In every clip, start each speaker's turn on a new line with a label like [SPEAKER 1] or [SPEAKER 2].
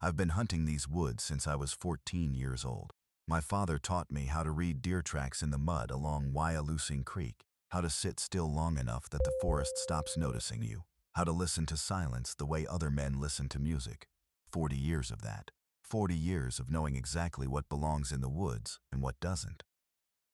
[SPEAKER 1] I've been hunting these woods since I was 14 years old. My father taught me how to read deer tracks in the mud along Wyalusing Creek, how to sit still long enough that the forest stops noticing you, how to listen to silence the way other men listen to music. 40 years of that. 40 years of knowing exactly what belongs in the woods and what doesn't.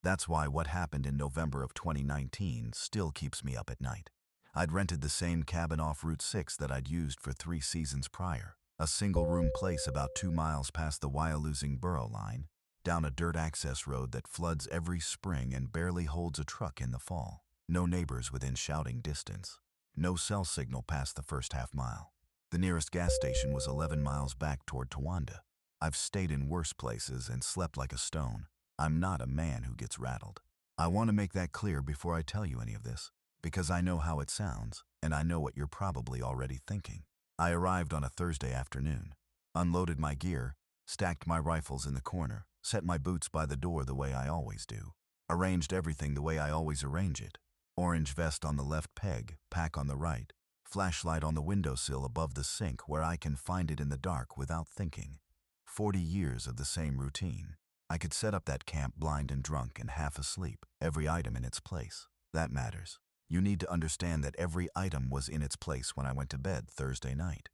[SPEAKER 1] That's why what happened in November of 2019 still keeps me up at night. I'd rented the same cabin off Route 6 that I'd used for 3 seasons prior, a single-room place about 2 miles past the Wyalusing borough line, down a dirt access road that floods every spring and barely holds a truck in the fall. No neighbors within shouting distance. No cell signal past the first half-mile. The nearest gas station was 11 miles back toward Towanda. I've stayed in worse places and slept like a stone. I'm not a man who gets rattled. I want to make that clear before I tell you any of this, because I know how it sounds, and I know what you're probably already thinking. I arrived on a Thursday afternoon, unloaded my gear, stacked my rifles in the corner, set my boots by the door the way I always do, arranged everything the way I always arrange it. Orange vest on the left peg, pack on the right, flashlight on the windowsill above the sink where I can find it in the dark without thinking. 40 years of the same routine. I could set up that camp blind and drunk and half asleep, every item in its place. That matters. You need to understand that every item was in its place when I went to bed Thursday night.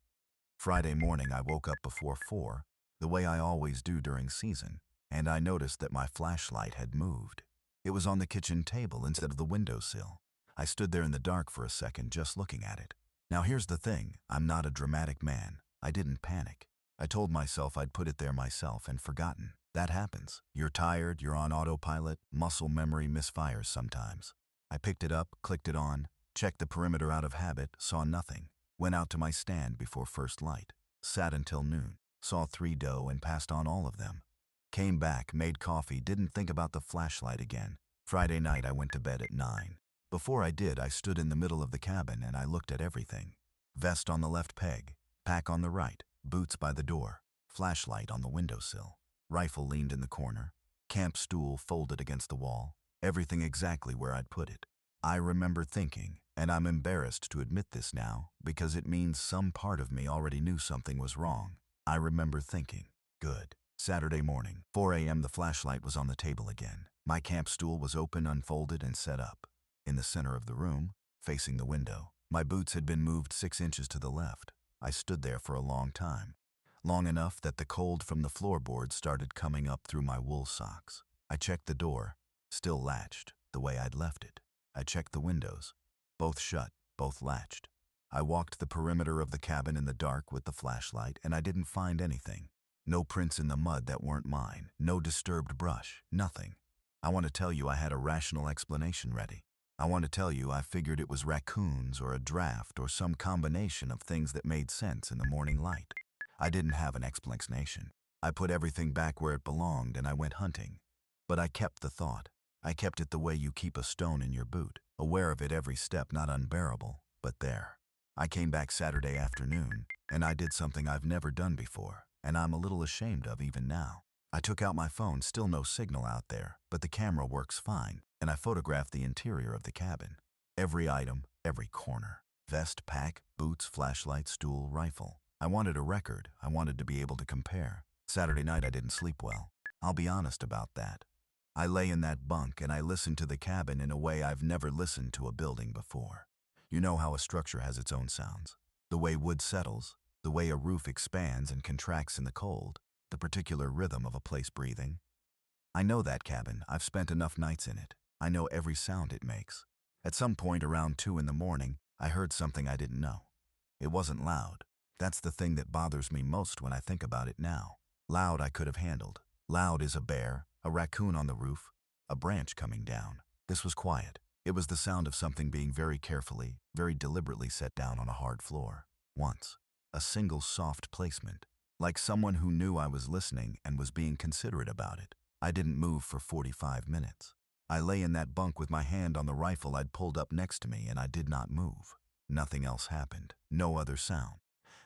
[SPEAKER 1] Friday morning I woke up before 4, the way I always do during season, and I noticed that my flashlight had moved. It was on the kitchen table instead of the windowsill. I stood there in the dark for a second just looking at it. Now here's the thing, I'm not a dramatic man. I didn't panic. I told myself I'd put it there myself and forgotten. That happens. You're tired, you're on autopilot, muscle memory misfires sometimes. I picked it up, clicked it on, checked the perimeter out of habit, saw nothing. Went out to my stand before first light. Sat until noon. Saw 3 doe and passed on all of them. Came back, made coffee, didn't think about the flashlight again. Friday night I went to bed at 9. Before I did, I stood in the middle of the cabin and I looked at everything. Vest on the left peg, pack on the right, boots by the door, flashlight on the windowsill. Rifle leaned in the corner, camp stool folded against the wall, everything exactly where I'd put it. I remember thinking, and I'm embarrassed to admit this now because it means some part of me already knew something was wrong. I remember thinking, good. Saturday morning, 4 a.m. the flashlight was on the table again. My camp stool was open, unfolded, and set up. In the center of the room, facing the window, my boots had been moved 6 inches to the left. I stood there for a long time. Long enough that the cold from the floorboards started coming up through my wool socks. I checked the door, still latched, the way I'd left it. I checked the windows, both shut, both latched. I walked the perimeter of the cabin in the dark with the flashlight, and I didn't find anything. No prints in the mud that weren't mine, no disturbed brush, nothing. I want to tell you I had a rational explanation ready. I want to tell you I figured it was raccoons or a draft or some combination of things that made sense in the morning light. I didn't have an explanation. I put everything back where it belonged and I went hunting. But I kept the thought. I kept it the way you keep a stone in your boot, aware of it every step, not unbearable, but there. I came back Saturday afternoon, and I did something I've never done before, and I'm a little ashamed of even now. I took out my phone, still no signal out there, but the camera works fine, and I photographed the interior of the cabin. Every item, every corner. Vest, pack, boots, flashlight, stool, rifle. I wanted a record. I wanted to be able to compare. Saturday night I didn't sleep well. I'll be honest about that. I lay in that bunk and I listened to the cabin in a way I've never listened to a building before. You know how a structure has its own sounds. The way wood settles, the way a roof expands and contracts in the cold, the particular rhythm of a place breathing. I know that cabin. I've spent enough nights in it. I know every sound it makes. At some point around 2 in the morning, I heard something I didn't know. It wasn't loud. That's the thing that bothers me most when I think about it now. Loud I could have handled. Loud is a bear, a raccoon on the roof, a branch coming down. This was quiet. It was the sound of something being very carefully, very deliberately set down on a hard floor. Once. A single soft placement. Like someone who knew I was listening and was being considerate about it. I didn't move for 45 minutes. I lay in that bunk with my hand on the rifle I'd pulled up next to me and I did not move. Nothing else happened. No other sound.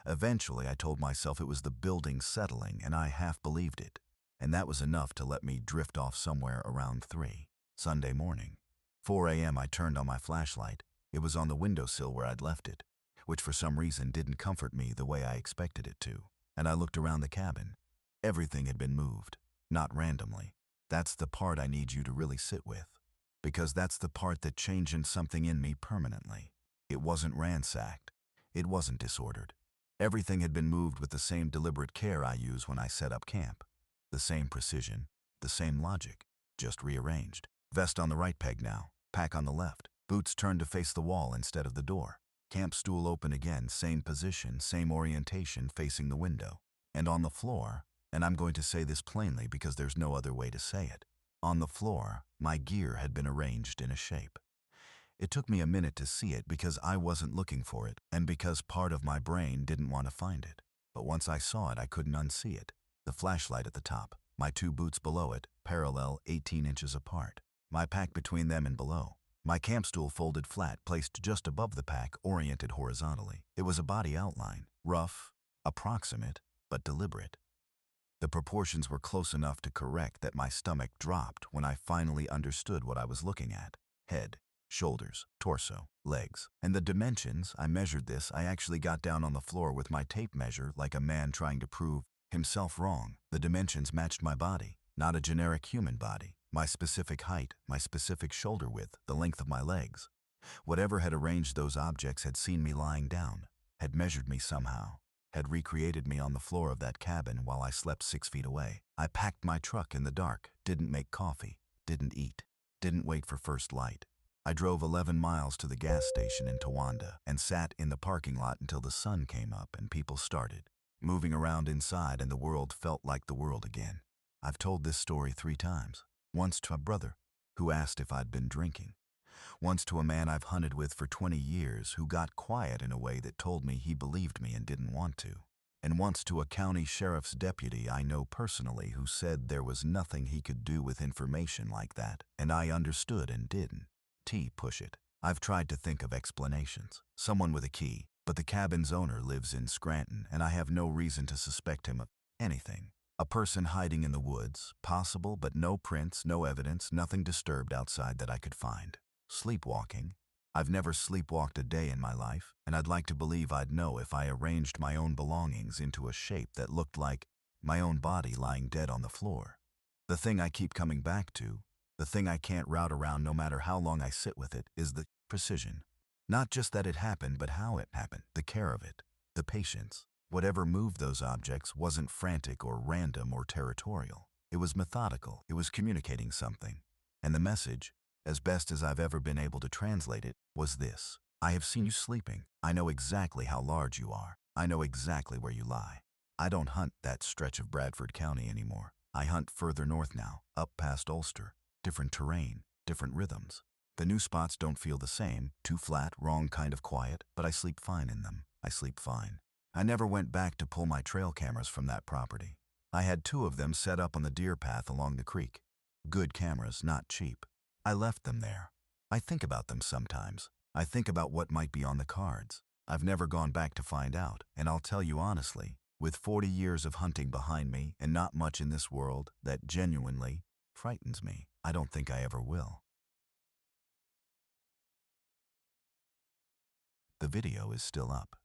[SPEAKER 1] Eventually, I told myself it was the building settling, and I half believed it. And that was enough to let me drift off somewhere around 3. Sunday morning. 4 a.m. I turned on my flashlight. It was on the windowsill where I'd left it, which for some reason didn't comfort me the way I expected it to. and I looked around the cabin. Everything had been moved, not randomly. That's the part I need you to really sit with, because that's the part that changed something in me permanently. It wasn't ransacked. It wasn't disordered. Everything had been moved with the same deliberate care I use when I set up camp. The same precision, the same logic, just rearranged. Vest on the right peg now, pack on the left. Boots turned to face the wall instead of the door. Camp stool open again, same position, same orientation facing the window. And on the floor, and I'm going to say this plainly because there's no other way to say it, on the floor, my gear had been arranged in a shape. It took me a minute to see it because I wasn't looking for it and because part of my brain didn't want to find it. But once I saw it, I couldn't unsee it. The flashlight at the top, my two boots below it, parallel 18 inches apart. My pack between them and below. My camp stool folded flat, placed just above the pack, oriented horizontally. It was a body outline, rough, approximate, but deliberate. The proportions were close enough to correct that my stomach dropped when I finally understood what I was looking at. Head, shoulders, torso, legs. And the dimensions, I measured this, I actually got down on the floor with my tape measure like a man trying to prove himself wrong. The dimensions matched my body, not a generic human body. My specific height, my specific shoulder width, the length of my legs. Whatever had arranged those objects had seen me lying down, had measured me somehow, had recreated me on the floor of that cabin while I slept 6 feet away. I packed my truck in the dark, didn't make coffee, didn't eat, didn't wait for first light. I drove 11 miles to the gas station in Towanda and sat in the parking lot until the sun came up and people started moving around inside and the world felt like the world again. I've told this story 3 times. Once to a brother who asked if I'd been drinking. Once to a man I've hunted with for 20 years who got quiet in a way that told me he believed me and didn't want to. And once to a county sheriff's deputy I know personally who said there was nothing he could do with information like that, and I understood and didn't. Push it. I've tried to think of explanations. Someone with a key, but the cabin's owner lives in Scranton and I have no reason to suspect him of anything. A person hiding in the woods, possible, but no prints, no evidence, nothing disturbed outside that I could find. Sleepwalking. I've never sleepwalked a day in my life, and I'd like to believe I'd know if I arranged my own belongings into a shape that looked like my own body lying dead on the floor. The thing I keep coming back to, the thing I can't route around no matter how long I sit with it, is the precision. Not just that it happened, but how it happened, the care of it, the patience. Whatever moved those objects wasn't frantic or random or territorial. It was methodical. It was communicating something. And the message, as best as I've ever been able to translate it, was this. I have seen you sleeping. I know exactly how large you are. I know exactly where you lie. I don't hunt that stretch of Bradford County anymore. I hunt further north now, up past Ulster. Different terrain, different rhythms. The new spots don't feel the same, too flat, wrong kind of quiet, but I sleep fine in them. I sleep fine. I never went back to pull my trail cameras from that property. I had 2 of them set up on the deer path along the creek. Good cameras, not cheap. I left them there. I think about them sometimes. I think about what might be on the cards. I've never gone back to find out, and I'll tell you honestly, with 40 years of hunting behind me and not much in this world that genuinely frightens me, I don't think I ever will. The video is still up.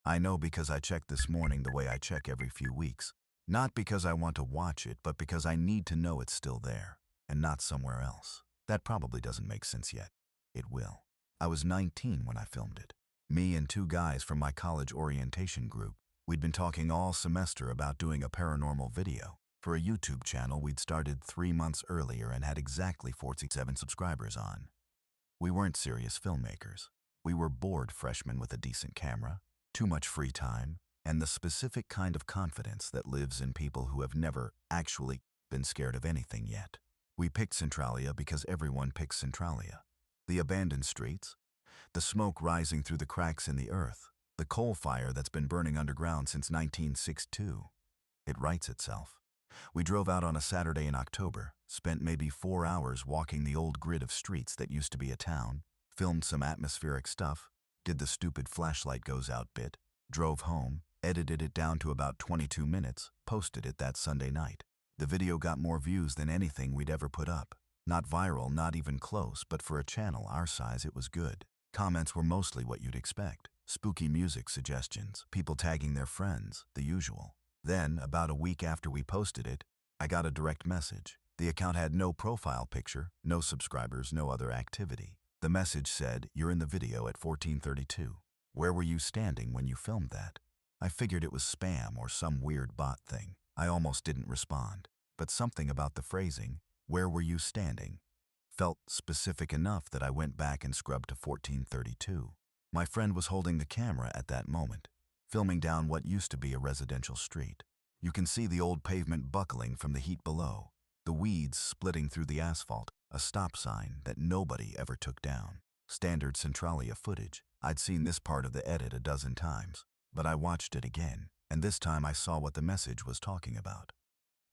[SPEAKER 1] I know because I checked this morning the way I check every few weeks. Not because I want to watch it, but because I need to know it's still there, and not somewhere else. That probably doesn't make sense yet. It will. I was 19 when I filmed it. Me and 2 guys from my college orientation group. We'd been talking all semester about doing a paranormal video. For a YouTube channel we'd started 3 months earlier and had exactly 47 subscribers on. We weren't serious filmmakers. We were bored freshmen with a decent camera, too much free time, and the specific kind of confidence that lives in people who have never actually been scared of anything yet. We picked Centralia because everyone picks Centralia. The abandoned streets, the smoke rising through the cracks in the earth, the coal fire that's been burning underground since 1962. It writes itself. We drove out on a Saturday in October, spent maybe 4 hours walking the old grid of streets that used to be a town, filmed some atmospheric stuff, did the stupid flashlight goes out bit, drove home, edited it down to about 22 minutes, posted it that Sunday night. The video got more views than anything we'd ever put up. Not viral, not even close, but for a channel our size it was good. Comments were mostly what you'd expect. Spooky music suggestions, people tagging their friends, the usual. Then, about a week after we posted it, I got a direct message. The account had no profile picture, no subscribers, no other activity. The message said, "You're in the video at 14:32. Where were you standing when you filmed that?" I figured it was spam or some weird bot thing. I almost didn't respond. But something about the phrasing, "Where were you standing?" felt specific enough that I went back and scrubbed to 14:32. My friend was holding the camera at that moment, filming down what used to be a residential street. You can see the old pavement buckling from the heat below, the weeds splitting through the asphalt, a stop sign that nobody ever took down. Standard Centralia footage. I'd seen this part of the edit a dozen times, but I watched it again, and this time I saw what the message was talking about.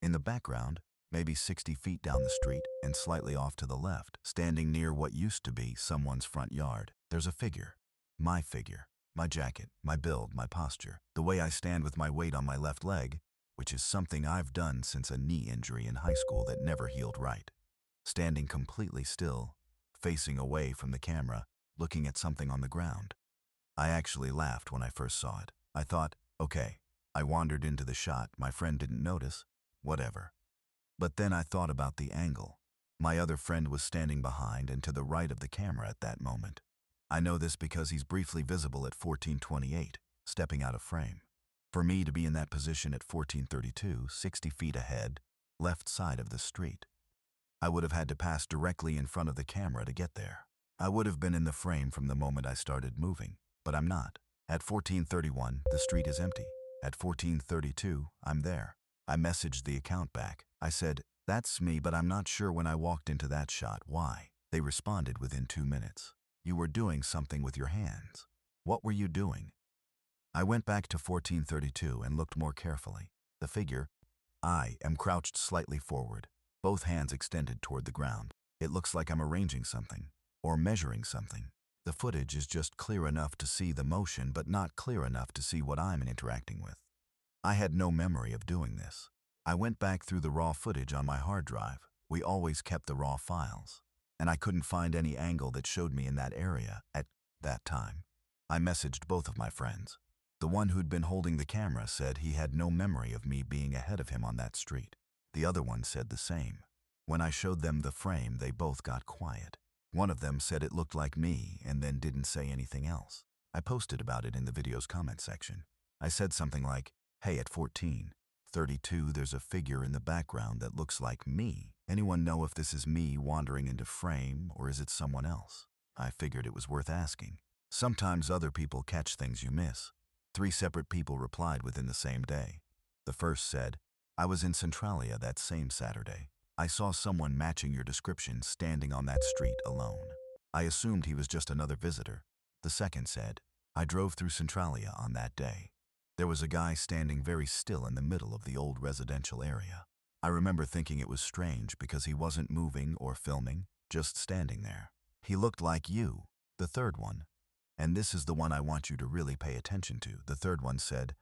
[SPEAKER 1] In the background, maybe 60 feet down the street and slightly off to the left, standing near what used to be someone's front yard, there's a figure. My figure. My jacket, my build, my posture, the way I stand with my weight on my left leg, which is something I've done since a knee injury in high school that never healed right. Standing completely still, facing away from the camera, looking at something on the ground. I actually laughed when I first saw it. I thought, okay, I wandered into the shot, my friend didn't notice, whatever. But then I thought about the angle. My other friend was standing behind and to the right of the camera at that moment. I know this because he's briefly visible at 14:28, stepping out of frame. For me to be in that position at 14:32, 60 feet ahead, left side of the street, I would have had to pass directly in front of the camera to get there. I would have been in the frame from the moment I started moving, but I'm not. At 14:31, the street is empty. At 14:32, I'm there. I messaged the account back. I said, "That's me, but I'm not sure when I walked into that shot why." They responded within 2 minutes. "You were doing something with your hands. What were you doing?" I went back to 14:32 and looked more carefully. The figure, I am crouched slightly forward, both hands extended toward the ground. It looks like I'm arranging something, or measuring something. The footage is just clear enough to see the motion, but not clear enough to see what I'm interacting with. I had no memory of doing this. I went back through the raw footage on my hard drive. We always kept the raw files, and I couldn't find any angle that showed me in that area at that time. I messaged both of my friends. The one who'd been holding the camera said he had no memory of me being ahead of him on that street. The other one said the same. When I showed them the frame, they both got quiet. One of them said it looked like me and then didn't say anything else. I posted about it in the video's comment section. I said something like, "Hey, at 14:32, there's a figure in the background that looks like me. Anyone know if this is me wandering into frame or is it someone else?" I figured it was worth asking. Sometimes other people catch things you miss. 3 separate people replied within the same day. The first said, "I was in Centralia that same Saturday. I saw someone matching your description standing on that street alone. I assumed he was just another visitor." The second said, "I drove through Centralia on that day. There was a guy standing very still in the middle of the old residential area. I remember thinking it was strange because he wasn't moving or filming, just standing there. He looked like you." The third one, and this is the one I want you to really pay attention to, the third one said,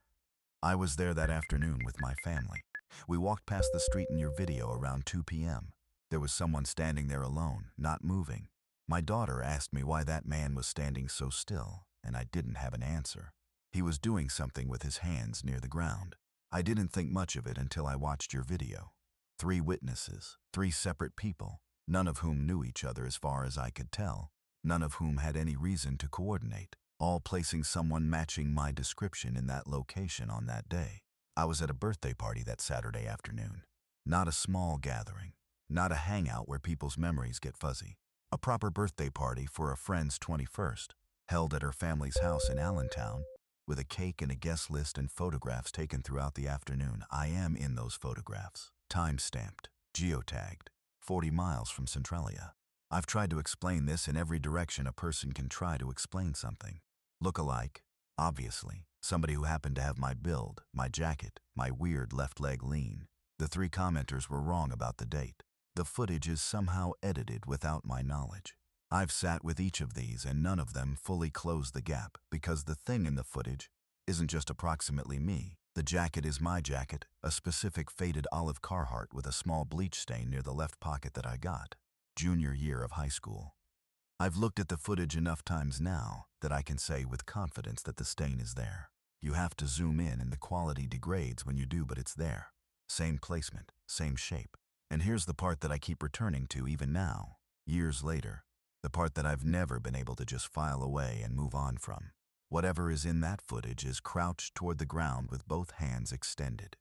[SPEAKER 1] "I was there that afternoon with my family. We walked past the street in your video around 2 p.m. There was someone standing there alone, not moving. My daughter asked me why that man was standing so still, and I didn't have an answer. He was doing something with his hands near the ground. I didn't think much of it until I watched your video. 3 witnesses, 3 separate people, none of whom knew each other as far as I could tell, none of whom had any reason to coordinate, all placing someone matching my description in that location on that day. I was at a birthday party that Saturday afternoon. Not a small gathering, not a hangout where people's memories get fuzzy. A proper birthday party for a friend's 21st, held at her family's house in Allentown, with a cake and a guest list and photographs taken throughout the afternoon. I am in those photographs, time-stamped, geotagged, 40 miles from Centralia. I've tried to explain this in every direction a person can try to explain something. Look-alike, obviously, somebody who happened to have my build, my jacket, my weird left leg lean. The 3 commenters were wrong about the date. The footage is somehow edited without my knowledge. I've sat with each of these and none of them fully closed the gap because the thing in the footage isn't just approximately me. The jacket is my jacket, a specific faded olive Carhartt with a small bleach stain near the left pocket that I got. Junior year of high school. I've looked at the footage enough times now that I can say with confidence that the stain is there. You have to zoom in and the quality degrades when you do, but it's there. Same placement, same shape. And here's the part that I keep returning to even now, years later. The part that I've never been able to just file away and move on from. Whatever is in that footage is crouched toward the ground with both hands extended.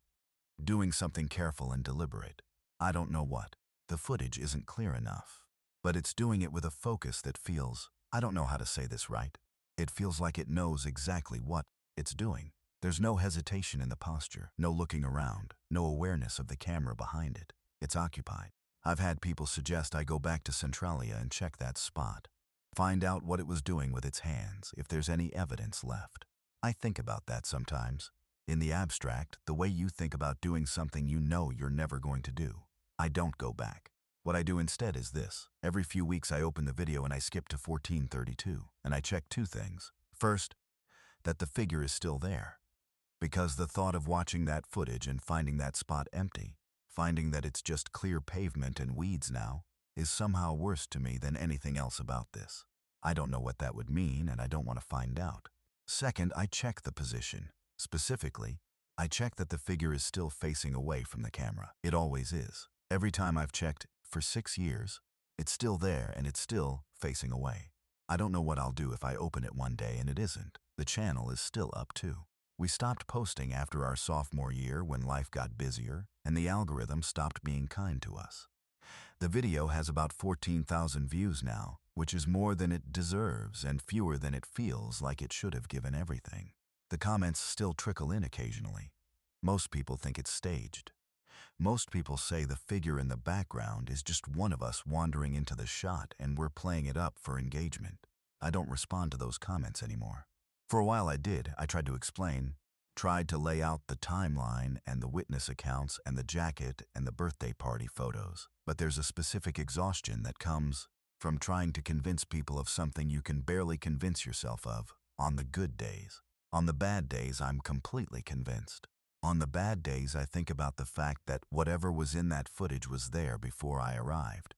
[SPEAKER 1] Doing something careful and deliberate. I don't know what. The footage isn't clear enough. But it's doing it with a focus that feels, I don't know how to say this right. It feels like it knows exactly what it's doing. There's no hesitation in the posture, no looking around, no awareness of the camera behind it. It's occupied. I've had people suggest I go back to Centralia and check that spot. Find out what it was doing with its hands, if there's any evidence left. I think about that sometimes. In the abstract, the way you think about doing something you know you're never going to do. I don't go back. What I do instead is this. Every few weeks I open the video and I skip to 1432, and I check two things. First, that the figure is still there. Because the thought of watching that footage and finding that spot empty, finding that it's just clear pavement and weeds now, is somehow worse to me than anything else about this. I don't know what that would mean, and I don't want to find out. Second, I check the position. Specifically, I check that the figure is still facing away from the camera. It always is. Every time I've checked, for 6 years, it's still there and it's still facing away. I don't know what I'll do if I open it one day and it isn't. The channel is still up too. We stopped posting after our sophomore year when life got busier and the algorithm stopped being kind to us. The video has about 14,000 views now, which is more than it deserves and fewer than it feels like it should have given everything. The comments still trickle in occasionally. Most people think it's staged. Most people say the figure in the background is just one of us wandering into the shot and we're playing it up for engagement. I don't respond to those comments anymore. For a while I did. I tried to explain, tried to lay out the timeline and the witness accounts and the jacket and the birthday party photos. But there's a specific exhaustion that comes from trying to convince people of something you can barely convince yourself of on the good days. On the bad days, I'm completely convinced. On the bad days, I think about the fact that whatever was in that footage was there before I arrived.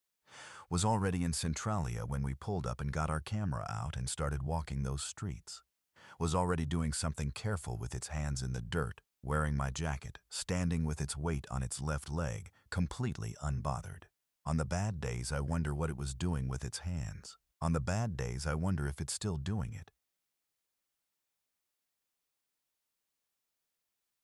[SPEAKER 1] Was already in Centralia when we pulled up and got our camera out and started walking those streets. Was already doing something careful with its hands in the dirt, wearing my jacket, standing with its weight on its left leg, completely unbothered. On the bad days, I wonder what it was doing with its hands. On the bad days, I wonder if it's still doing it.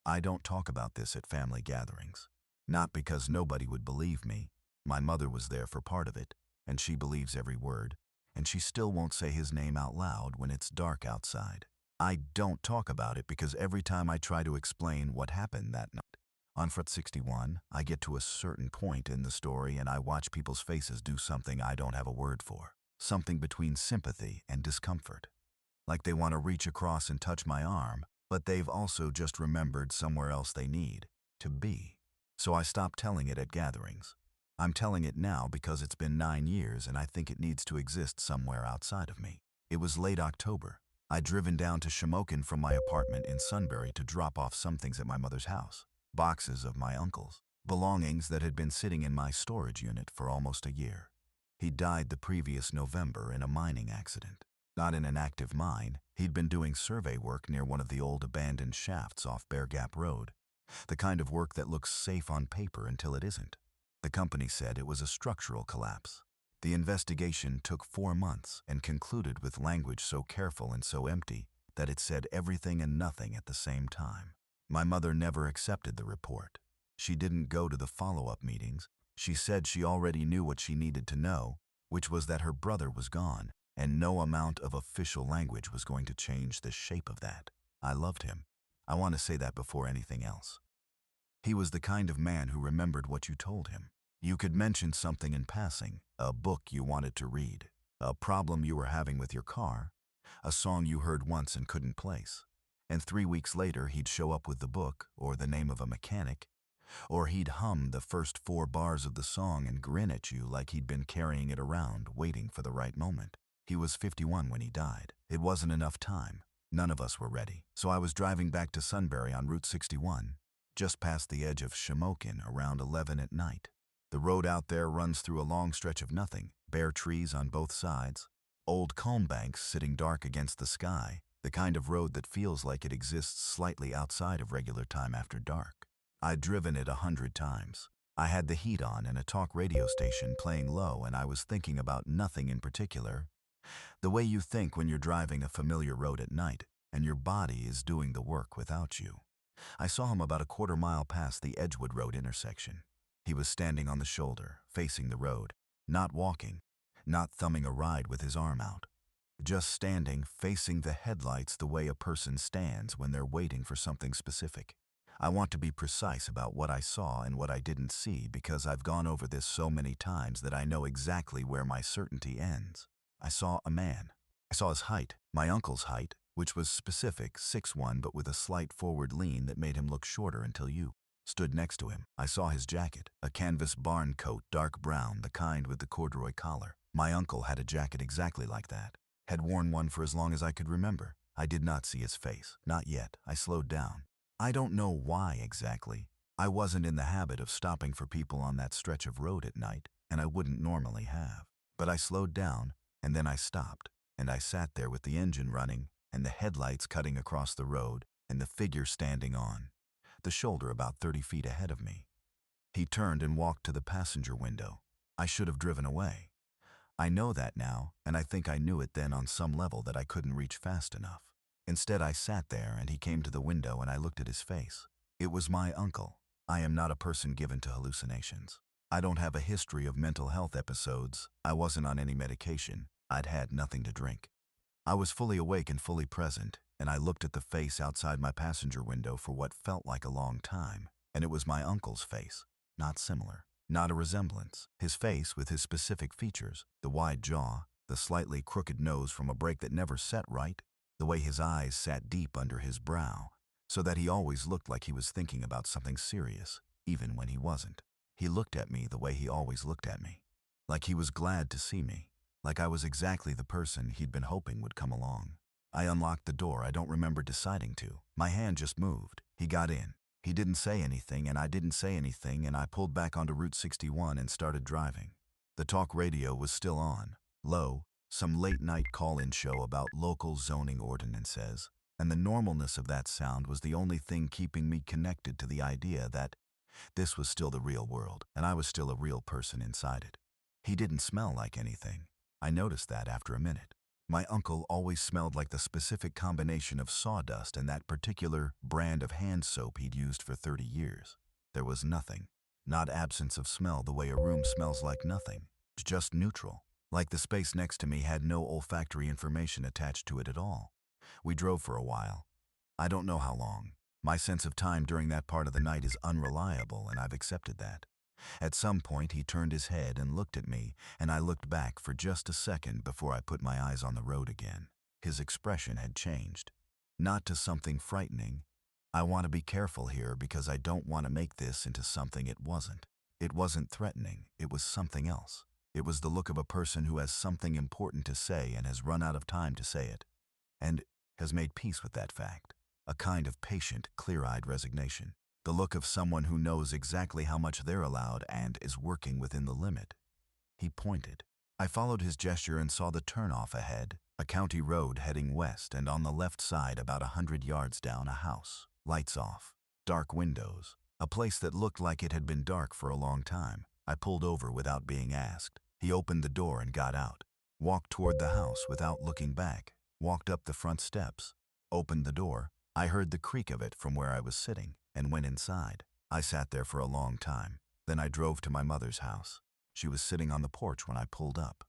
[SPEAKER 1] I don't talk about this at family gatherings. Not because nobody would believe me. My mother was there for part of it, and she believes every word, and she still won't say his name out loud when it's dark outside. I don't talk about it because every time I try to explain what happened that night, on Front 61, I get to a certain point in the story and I watch people's faces do something I don't have a word for. Something between sympathy and discomfort. Like they want to reach across and touch my arm, but they've also just remembered somewhere else they need to be. So I stopped telling it at gatherings. I'm telling it now because it's been 9 years and I think it needs to exist somewhere outside of me. It was late October. I'd driven down to Shamokin from my apartment in Sunbury to drop off some things at my mother's house. Boxes of my uncle's. Belongings that had been sitting in my storage unit for almost a year. He died the previous November in a mining accident. Not in an active mine, he'd been doing survey work near one of the old abandoned shafts off Bear Gap Road. The kind of work that looks safe on paper until it isn't. The company said it was a structural collapse. The investigation took 4 months and concluded with language so careful and so empty that it said everything and nothing at the same time. My mother never accepted the report. She didn't go to the follow-up meetings. She said she already knew what she needed to know, which was that her brother was gone, and no amount of official language was going to change the shape of that. I loved him. I want to say that before anything else. He was the kind of man who remembered what you told him. You could mention something in passing, a book you wanted to read, a problem you were having with your car, a song you heard once and couldn't place. And 3 weeks later, he'd show up with the book or the name of a mechanic, or he'd hum the first 4 bars of the song and grin at you like he'd been carrying it around, waiting for the right moment. He was 51 when he died. It wasn't enough time. None of us were ready. So I was driving back to Sunbury on Route 61, just past the edge of Shamokin around 11 at night. The road out there runs through a long stretch of nothing, bare trees on both sides, old calm banks sitting dark against the sky, The kind of road that feels like it exists slightly outside of regular time after dark. I'd driven it 100 times. I had the heat on and a talk radio station playing low, and I was thinking about nothing in particular. The way you think when you're driving a familiar road at night, and your body is doing the work without you. I saw him about a quarter-mile past the Edgewood Road intersection. He was standing on the shoulder, facing the road, not walking, not thumbing a ride with his arm out. Just standing, facing the headlights the way a person stands when they're waiting for something specific. I want to be precise about what I saw and what I didn't see because I've gone over this so many times that I know exactly where my certainty ends. I saw a man. I saw his height, my uncle's height, which was specific, 6'1", but with a slight forward lean that made him look shorter until you stood next to him. I saw his jacket, a canvas barn coat, dark brown, the kind with the corduroy collar. My uncle had a jacket exactly like that. Had worn one for as long as I could remember. I did not see his face. Not yet. I slowed down. I don't know why exactly. I wasn't in the habit of stopping for people on that stretch of road at night, and I wouldn't normally have. But I slowed down, and then I stopped, and I sat there with the engine running, and the headlights cutting across the road, and the figure standing on the shoulder about 30 feet ahead of me. He turned and walked to the passenger window. I should have driven away. I know that now, and I think I knew it then on some level that I couldn't reach fast enough. Instead, I sat there and he came to the window and I looked at his face. It was my uncle. I am not a person given to hallucinations. I don't have a history of mental health episodes. I wasn't on any medication. I'd had nothing to drink. I was fully awake and fully present, and I looked at the face outside my passenger window for what felt like a long time, and it was my uncle's face. Not similar. Not a resemblance. His face with his specific features, the wide jaw, the slightly crooked nose from a break that never set right, the way his eyes sat deep under his brow, so that he always looked like he was thinking about something serious, even when he wasn't. He looked at me the way he always looked at me, like he was glad to see me, like I was exactly the person he'd been hoping would come along. I unlocked the door. I don't remember deciding to. My hand just moved. He got in. He didn't say anything, and I didn't say anything, and I pulled back onto Route 61 and started driving. The talk radio was still on, low, some late-night call-in show about local zoning ordinances, and the normalness of that sound was the only thing keeping me connected to the idea that this was still the real world, and I was still a real person inside it. He didn't smell like anything. I noticed that after a minute. My uncle always smelled like the specific combination of sawdust and that particular brand of hand soap he'd used for 30 years. There was nothing. Not absence of smell the way a room smells like nothing. Just neutral. Like the space next to me had no olfactory information attached to it at all. We drove for a while. I don't know how long. My sense of time during that part of the night is unreliable, and I've accepted that. At some point, he turned his head and looked at me, and I looked back for just a second before I put my eyes on the road again. His expression had changed. Not to something frightening. I want to be careful here because I don't want to make this into something it wasn't. It wasn't threatening. It was something else. It was the look of a person who has something important to say and has run out of time to say it, and has made peace with that fact. A kind of patient, clear-eyed resignation. The look of someone who knows exactly how much they're allowed and is working within the limit. He pointed. I followed his gesture and saw the turnoff ahead, a county road heading west, and on the left side about 100 yards down a house. Lights off. Dark windows. A place that looked like it had been dark for a long time. I pulled over without being asked. He opened the door and got out. Walked toward the house without looking back. Walked up the front steps. Opened the door. I heard the creak of it from where I was sitting, and went inside. I sat there for a long time. Then I drove to my mother's house. She was sitting on the porch when I pulled up.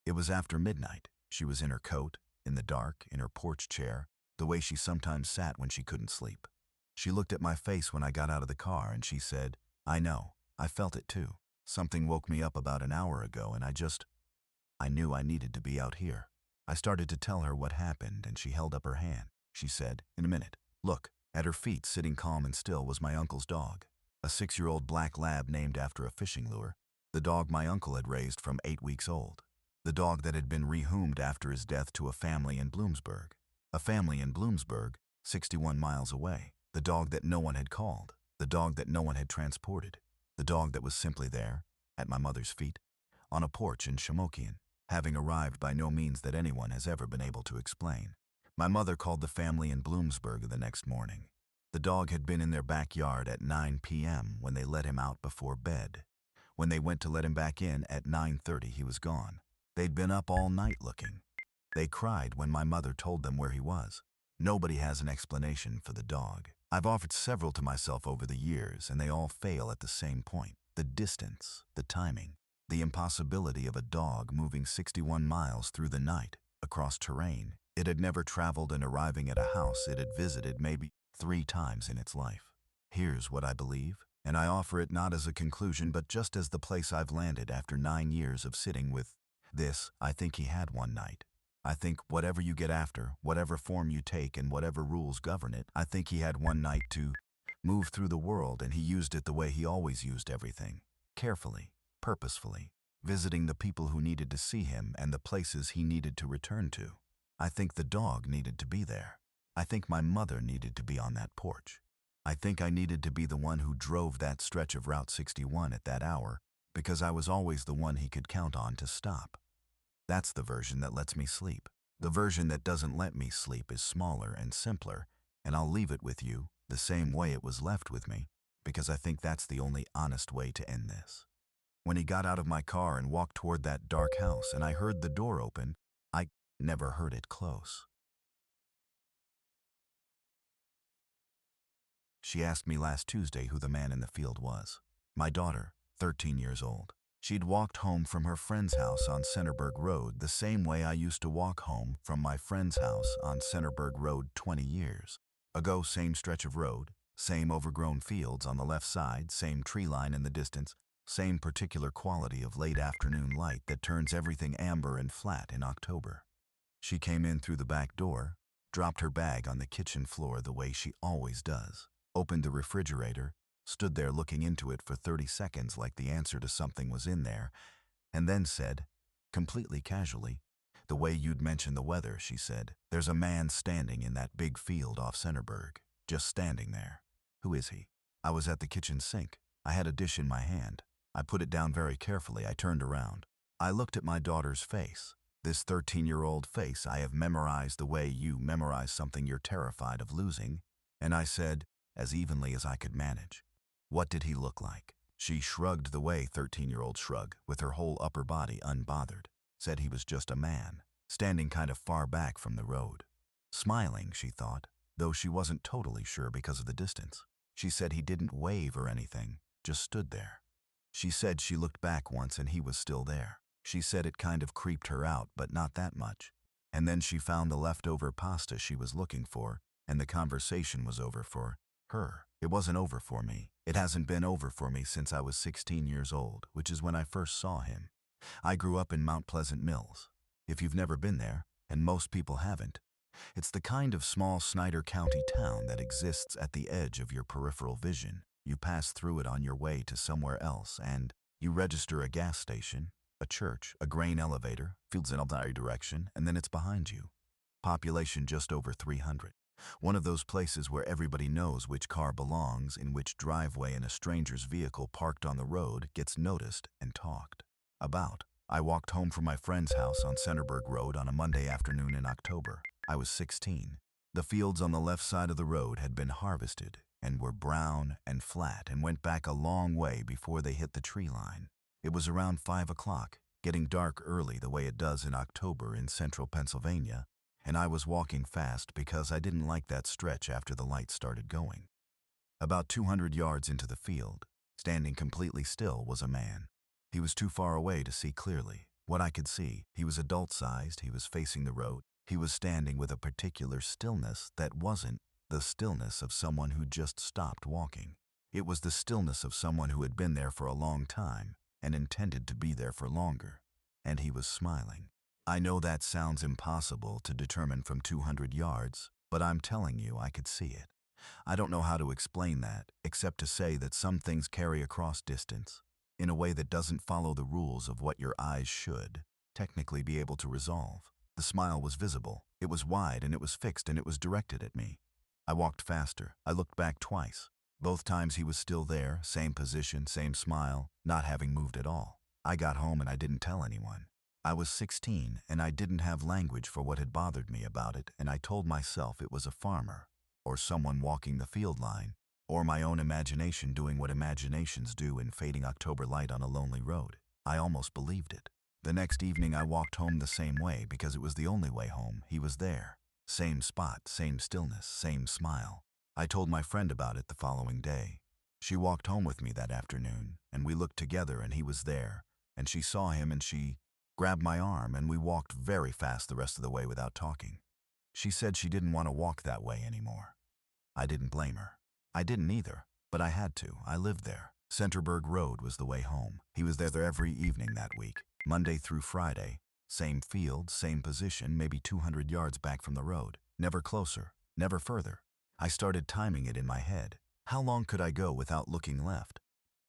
[SPEAKER 1] It was after midnight. She was in her coat, in the dark, in her porch chair, the way she sometimes sat when she couldn't sleep. She looked at my face when I got out of the car and she said, "I know, I felt it too. Something woke me up about an hour ago and I knew I needed to be out here." I started to tell her what happened and she held up her hand. She said, "In a minute. Look." At her feet, sitting calm and still, was my uncle's dog, a 6-year-old black lab named after a fishing lure, the dog my uncle had raised from 8 weeks old, the dog that had been rehomed after his death to a family in Bloomsburg, 61 miles away, the dog that no one had called, the dog that no one had transported, the dog that was simply there, at my mother's feet, on a porch in Schuylkill, having arrived by no means that anyone has ever been able to explain. My mother called the family in Bloomsburg the next morning. The dog had been in their backyard at 9 p.m. when they let him out before bed. When they went to let him back in at 9:30, he was gone. They'd been up all night looking. They cried when my mother told them where he was. Nobody has an explanation for the dog. I've offered several to myself over the years, and they all fail at the same point. The distance, the timing, the impossibility of a dog moving 61 miles through the night, across terrain. It had never traveled, and arriving at a house it had visited maybe 3 times in its life. Here's what I believe, and I offer it not as a conclusion but just as the place I've landed after 9 years of sitting with this. I think he had one night. I think whatever you get after, whatever form you take and whatever rules govern it, I think he had one night to move through the world, and he used it the way he always used everything. Carefully, purposefully, visiting the people who needed to see him and the places he needed to return to. I think the dog needed to be there. I think my mother needed to be on that porch. I think I needed to be the one who drove that stretch of Route 61 at that hour, because I was always the one he could count on to stop. That's the version that lets me sleep. The version that doesn't let me sleep is smaller and simpler, and I'll leave it with you the same way it was left with me, because I think that's the only honest way to end this. When he got out of my car and walked toward that dark house and I heard the door open, I never heard it close. She asked me last Tuesday who the man in the field was. My daughter, 13 years old. She'd walked home from her friend's house on Centerburg Road the same way I used to walk home from my friend's house on Centerburg Road 20 years ago. Same stretch of road, same overgrown fields on the left side, same tree line in the distance, same particular quality of late afternoon light that turns everything amber and flat in October. She came in through the back door, dropped her bag on the kitchen floor the way she always does, opened the refrigerator, stood there looking into it for 30 seconds like the answer to something was in there, and then said, completely casually, the way you'd mention the weather, she said, "There's a man standing in that big field off Centerburg, just standing there. Who is he?" I was at the kitchen sink. I had a dish in my hand. I put it down very carefully. I turned around. I looked at my daughter's face. This 13-year-old face I have memorized the way you memorize something you're terrified of losing, and I said, as evenly as I could manage, "What did he look like?" She shrugged the way 13-year-olds shrug, with her whole upper body unbothered, said he was just a man, standing kind of far back from the road. Smiling, she thought, though she wasn't totally sure because of the distance. She said he didn't wave or anything, just stood there. She said she looked back once and he was still there. She said it kind of creeped her out, but not that much. And then she found the leftover pasta she was looking for, and the conversation was over for her. It wasn't over for me. It hasn't been over for me since I was 16 years old, which is when I first saw him. I grew up in Mount Pleasant Mills. If you've never been there, and most people haven't, it's the kind of small Snyder County town that exists at the edge of your peripheral vision. You pass through it on your way to somewhere else, and you register a gas station, a church, a grain elevator, fields in every direction, and then it's behind you. Population just over 300. One of those places where everybody knows which car belongs in which driveway, and a stranger's vehicle parked on the road gets noticed and talked about. I walked home from my friend's house on Centerburg Road on a Monday afternoon in October. I was 16. The fields on the left side of the road had been harvested and were brown and flat and went back a long way before they hit the tree line. It was around 5 o'clock, getting dark early the way it does in October in central Pennsylvania, and I was walking fast because I didn't like that stretch after the lights started going. About 200 yards into the field, standing completely still, was a man. He was too far away to see clearly. What I could see, he was adult-sized, he was facing the road, he was standing with a particular stillness that wasn't the stillness of someone who just stopped walking. It was the stillness of someone who had been there for a long time and intended to be there for longer, and he was smiling. I know that sounds impossible to determine from 200 yards, but I'm telling you I could see it. I don't know how to explain that, except to say that some things carry across distance in a way that doesn't follow the rules of what your eyes should technically be able to resolve. The smile was visible, it was wide, and it was fixed, and it was directed at me. I walked faster. I looked back twice. Both times he was still there, same position, same smile, not having moved at all. I got home and I didn't tell anyone. I was 16, and I didn't have language for what had bothered me about it, and I told myself it was a farmer, or someone walking the field line, or my own imagination doing what imaginations do in fading October light on a lonely road. I almost believed it. The next evening I walked home the same way because it was the only way home. He was there. Same spot, same stillness, same smile. I told my friend about it the following day. She walked home with me that afternoon, and we looked together and he was there, and she saw him and she grabbed my arm and we walked very fast the rest of the way without talking. She said she didn't want to walk that way anymore. I didn't blame her. I didn't either, but I had to. I lived there. Centerburg Road was the way home. He was there every evening that week, Monday through Friday. Same field, same position, maybe 200 yards back from the road. Never closer, never further. I started timing it in my head. How long could I go without looking left?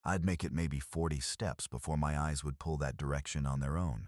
[SPEAKER 1] I'd make it maybe 40 steps before my eyes would pull that direction on their own.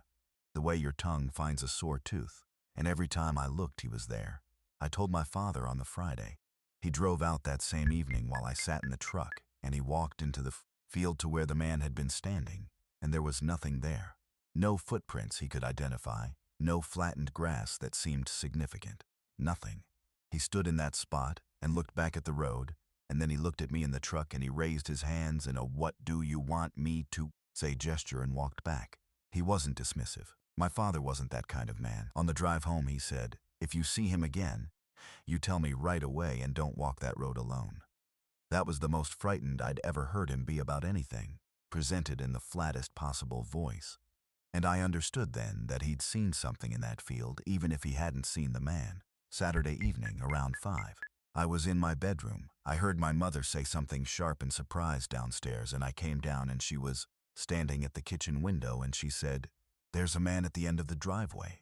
[SPEAKER 1] The way your tongue finds a sore tooth. And every time I looked, he was there. I told my father on the Friday. He drove out that same evening while I sat in the truck, and he walked into the field to where the man had been standing, and there was nothing there. No footprints he could identify, no flattened grass that seemed significant. Nothing. He stood in that spot and looked back at the road, and then he looked at me in the truck and he raised his hands in a "what do you want me to say" gesture and walked back. He wasn't dismissive. My father wasn't that kind of man. On the drive home he said, "If you see him again, you tell me right away and don't walk that road alone." That was the most frightened I'd ever heard him be about anything, presented in the flattest possible voice. And I understood then that he'd seen something in that field, even if he hadn't seen the man. Saturday evening, around 5. I was in my bedroom. I heard my mother say something sharp and surprised downstairs, and I came down and she was standing at the kitchen window and she said, "There's a man at the end of the driveway."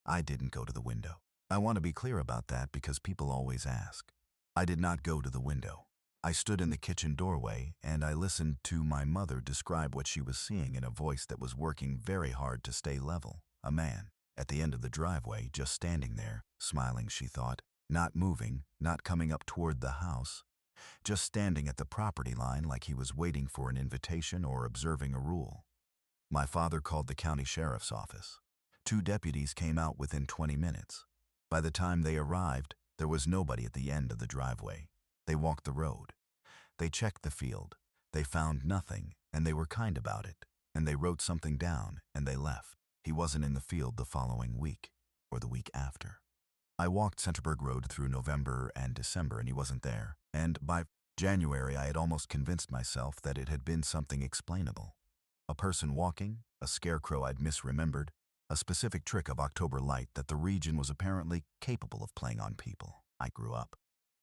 [SPEAKER 1] I didn't go to the window. I want to be clear about that because people always ask. I did not go to the window. I stood in the kitchen doorway and I listened to my mother describe what she was seeing in a voice that was working very hard to stay level. A man at the end of the driveway, just standing there, smiling, she thought, not moving, not coming up toward the house, just standing at the property line like he was waiting for an invitation or observing a rule. My father called the county sheriff's office. 2 deputies came out within 20 minutes. By the time they arrived, there was nobody at the end of the driveway. They walked the road. They checked the field. They found nothing, and they were kind about it. And they wrote something down, and they left. He wasn't in the field the following week, or the week after. I walked Centerburg Road through November and December, and he wasn't there. And by January, I had almost convinced myself that it had been something explainable. A person walking, a scarecrow I'd misremembered, a specific trick of October light that the region was apparently capable of playing on people. I grew up.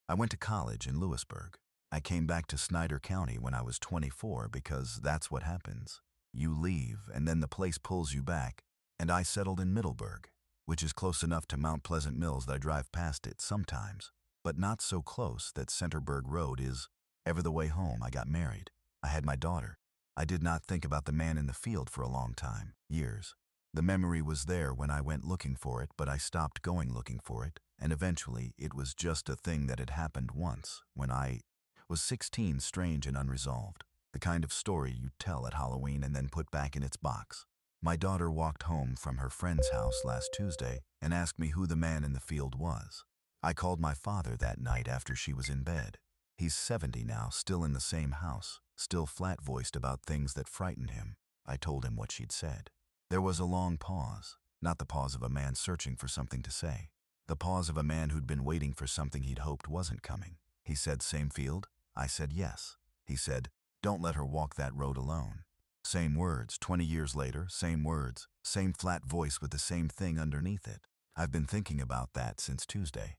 [SPEAKER 1] I went to college in Lewisburg. I came back to Schuylkill County when I was 24 because that's what happens. You leave, and then the place pulls you back, and I settled in Middleburg, which is close enough to Mount Pleasant Mills that I drive past it sometimes, but not so close that Centerburg Road is ever the way home. I got married. I had my daughter. I did not think about the man in the field for a long time, years. The memory was there when I went looking for it, but I stopped going looking for it, and eventually it was just a thing that had happened once when I was 16, strange and unresolved. The kind of story you tell at Halloween and then put back in its box. My daughter walked home from her friend's house last Tuesday and asked me who the man in the field was. I called my father that night after she was in bed. He's 70 now, still in the same house, still flat-voiced about things that frightened him. I told him what she'd said. There was a long pause, not the pause of a man searching for something to say. The pause of a man who'd been waiting for something he'd hoped wasn't coming. He said, "Same field?" I said, "Yes." He said, "Don't let her walk that road alone." Same words, 20 years later, same words, same flat voice with the same thing underneath it. I've been thinking about that since Tuesday,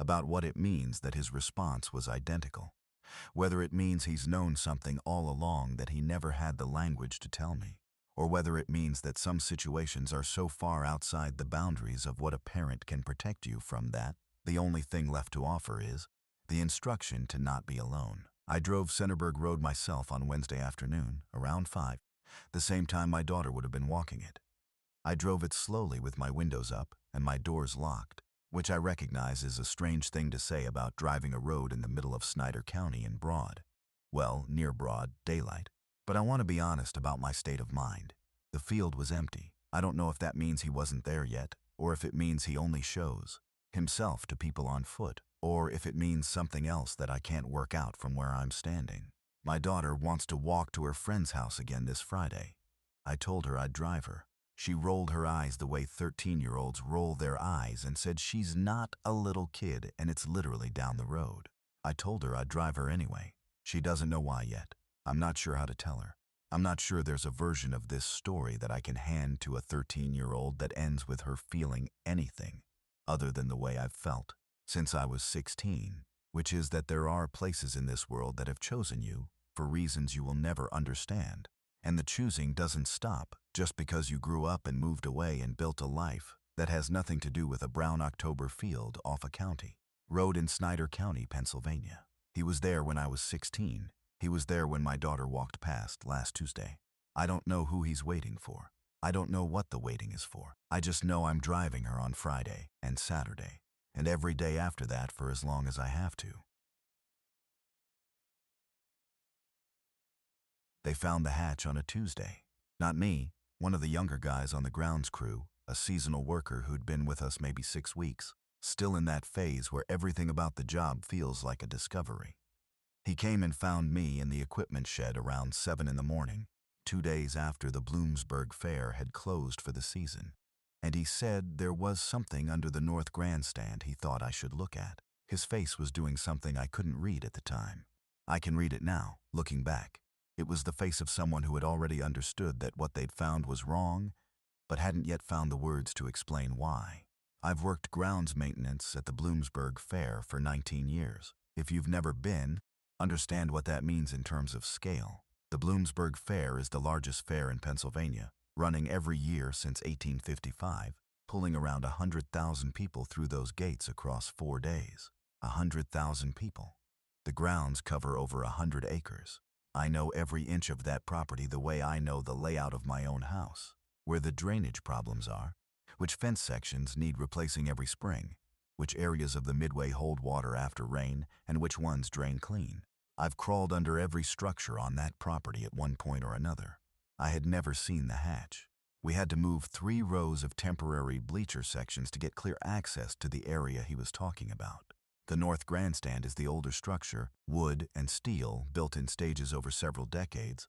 [SPEAKER 1] about what it means that his response was identical. Whether it means he's known something all along that he never had the language to tell me, or whether it means that some situations are so far outside the boundaries of what a parent can protect you from that the only thing left to offer is the instruction to not be alone. I drove Centerburg Road myself on Wednesday afternoon, around 5, the same time my daughter would have been walking it. I drove it slowly with my windows up and my doors locked, which I recognize is a strange thing to say about driving a road in the middle of Schuylkill County in near broad daylight. But I want to be honest about my state of mind. The field was empty. I don't know if that means he wasn't there yet, or if it means he only shows himself to people on foot, or if it means something else that I can't work out from where I'm standing. My daughter wants to walk to her friend's house again this Friday. I told her I'd drive her. She rolled her eyes the way 13-year-olds roll their eyes and said she's not a little kid and it's literally down the road. I told her I'd drive her anyway. She doesn't know why yet. I'm not sure how to tell her. I'm not sure there's a version of this story that I can hand to a 13-year-old that ends with her feeling anything other than the way I've felt since I was 16, which is that there are places in this world that have chosen you for reasons you will never understand. And the choosing doesn't stop just because you grew up and moved away and built a life that has nothing to do with a brown October field off a county road in Snyder County, Pennsylvania. He was there when I was 16. He was there when my daughter walked past last Tuesday. I don't know who he's waiting for. I don't know what the waiting is for. I just know I'm driving her on Friday and Saturday, and every day after that for as long as I have to. They found the hatch on a Tuesday. Not me, one of the younger guys on the grounds crew, a seasonal worker who'd been with us maybe 6 weeks, still in that phase where everything about the job feels like a discovery. He came and found me in the equipment shed around 7 in the morning, 2 days after the Bloomsburg Fair had closed for the season. And he said there was something under the north grandstand he thought I should look at. His face was doing something I couldn't read at the time. I can read it now, looking back. It was the face of someone who had already understood that what they'd found was wrong, but hadn't yet found the words to explain why. I've worked grounds maintenance at the Bloomsburg Fair for 19 years. If you've never been, understand what that means in terms of scale. The Bloomsburg Fair is the largest fair in Pennsylvania, running every year since 1855, pulling around 100,000 people through those gates across 4 days. 100,000 people. The grounds cover over 100 acres. I know every inch of that property the way I know the layout of my own house, where the drainage problems are, which fence sections need replacing every spring, which areas of the midway hold water after rain, and which ones drain clean. I've crawled under every structure on that property at one point or another. I had never seen the hatch. We had to move 3 rows of temporary bleacher sections to get clear access to the area he was talking about. The north grandstand is the older structure, wood and steel, built in stages over several decades,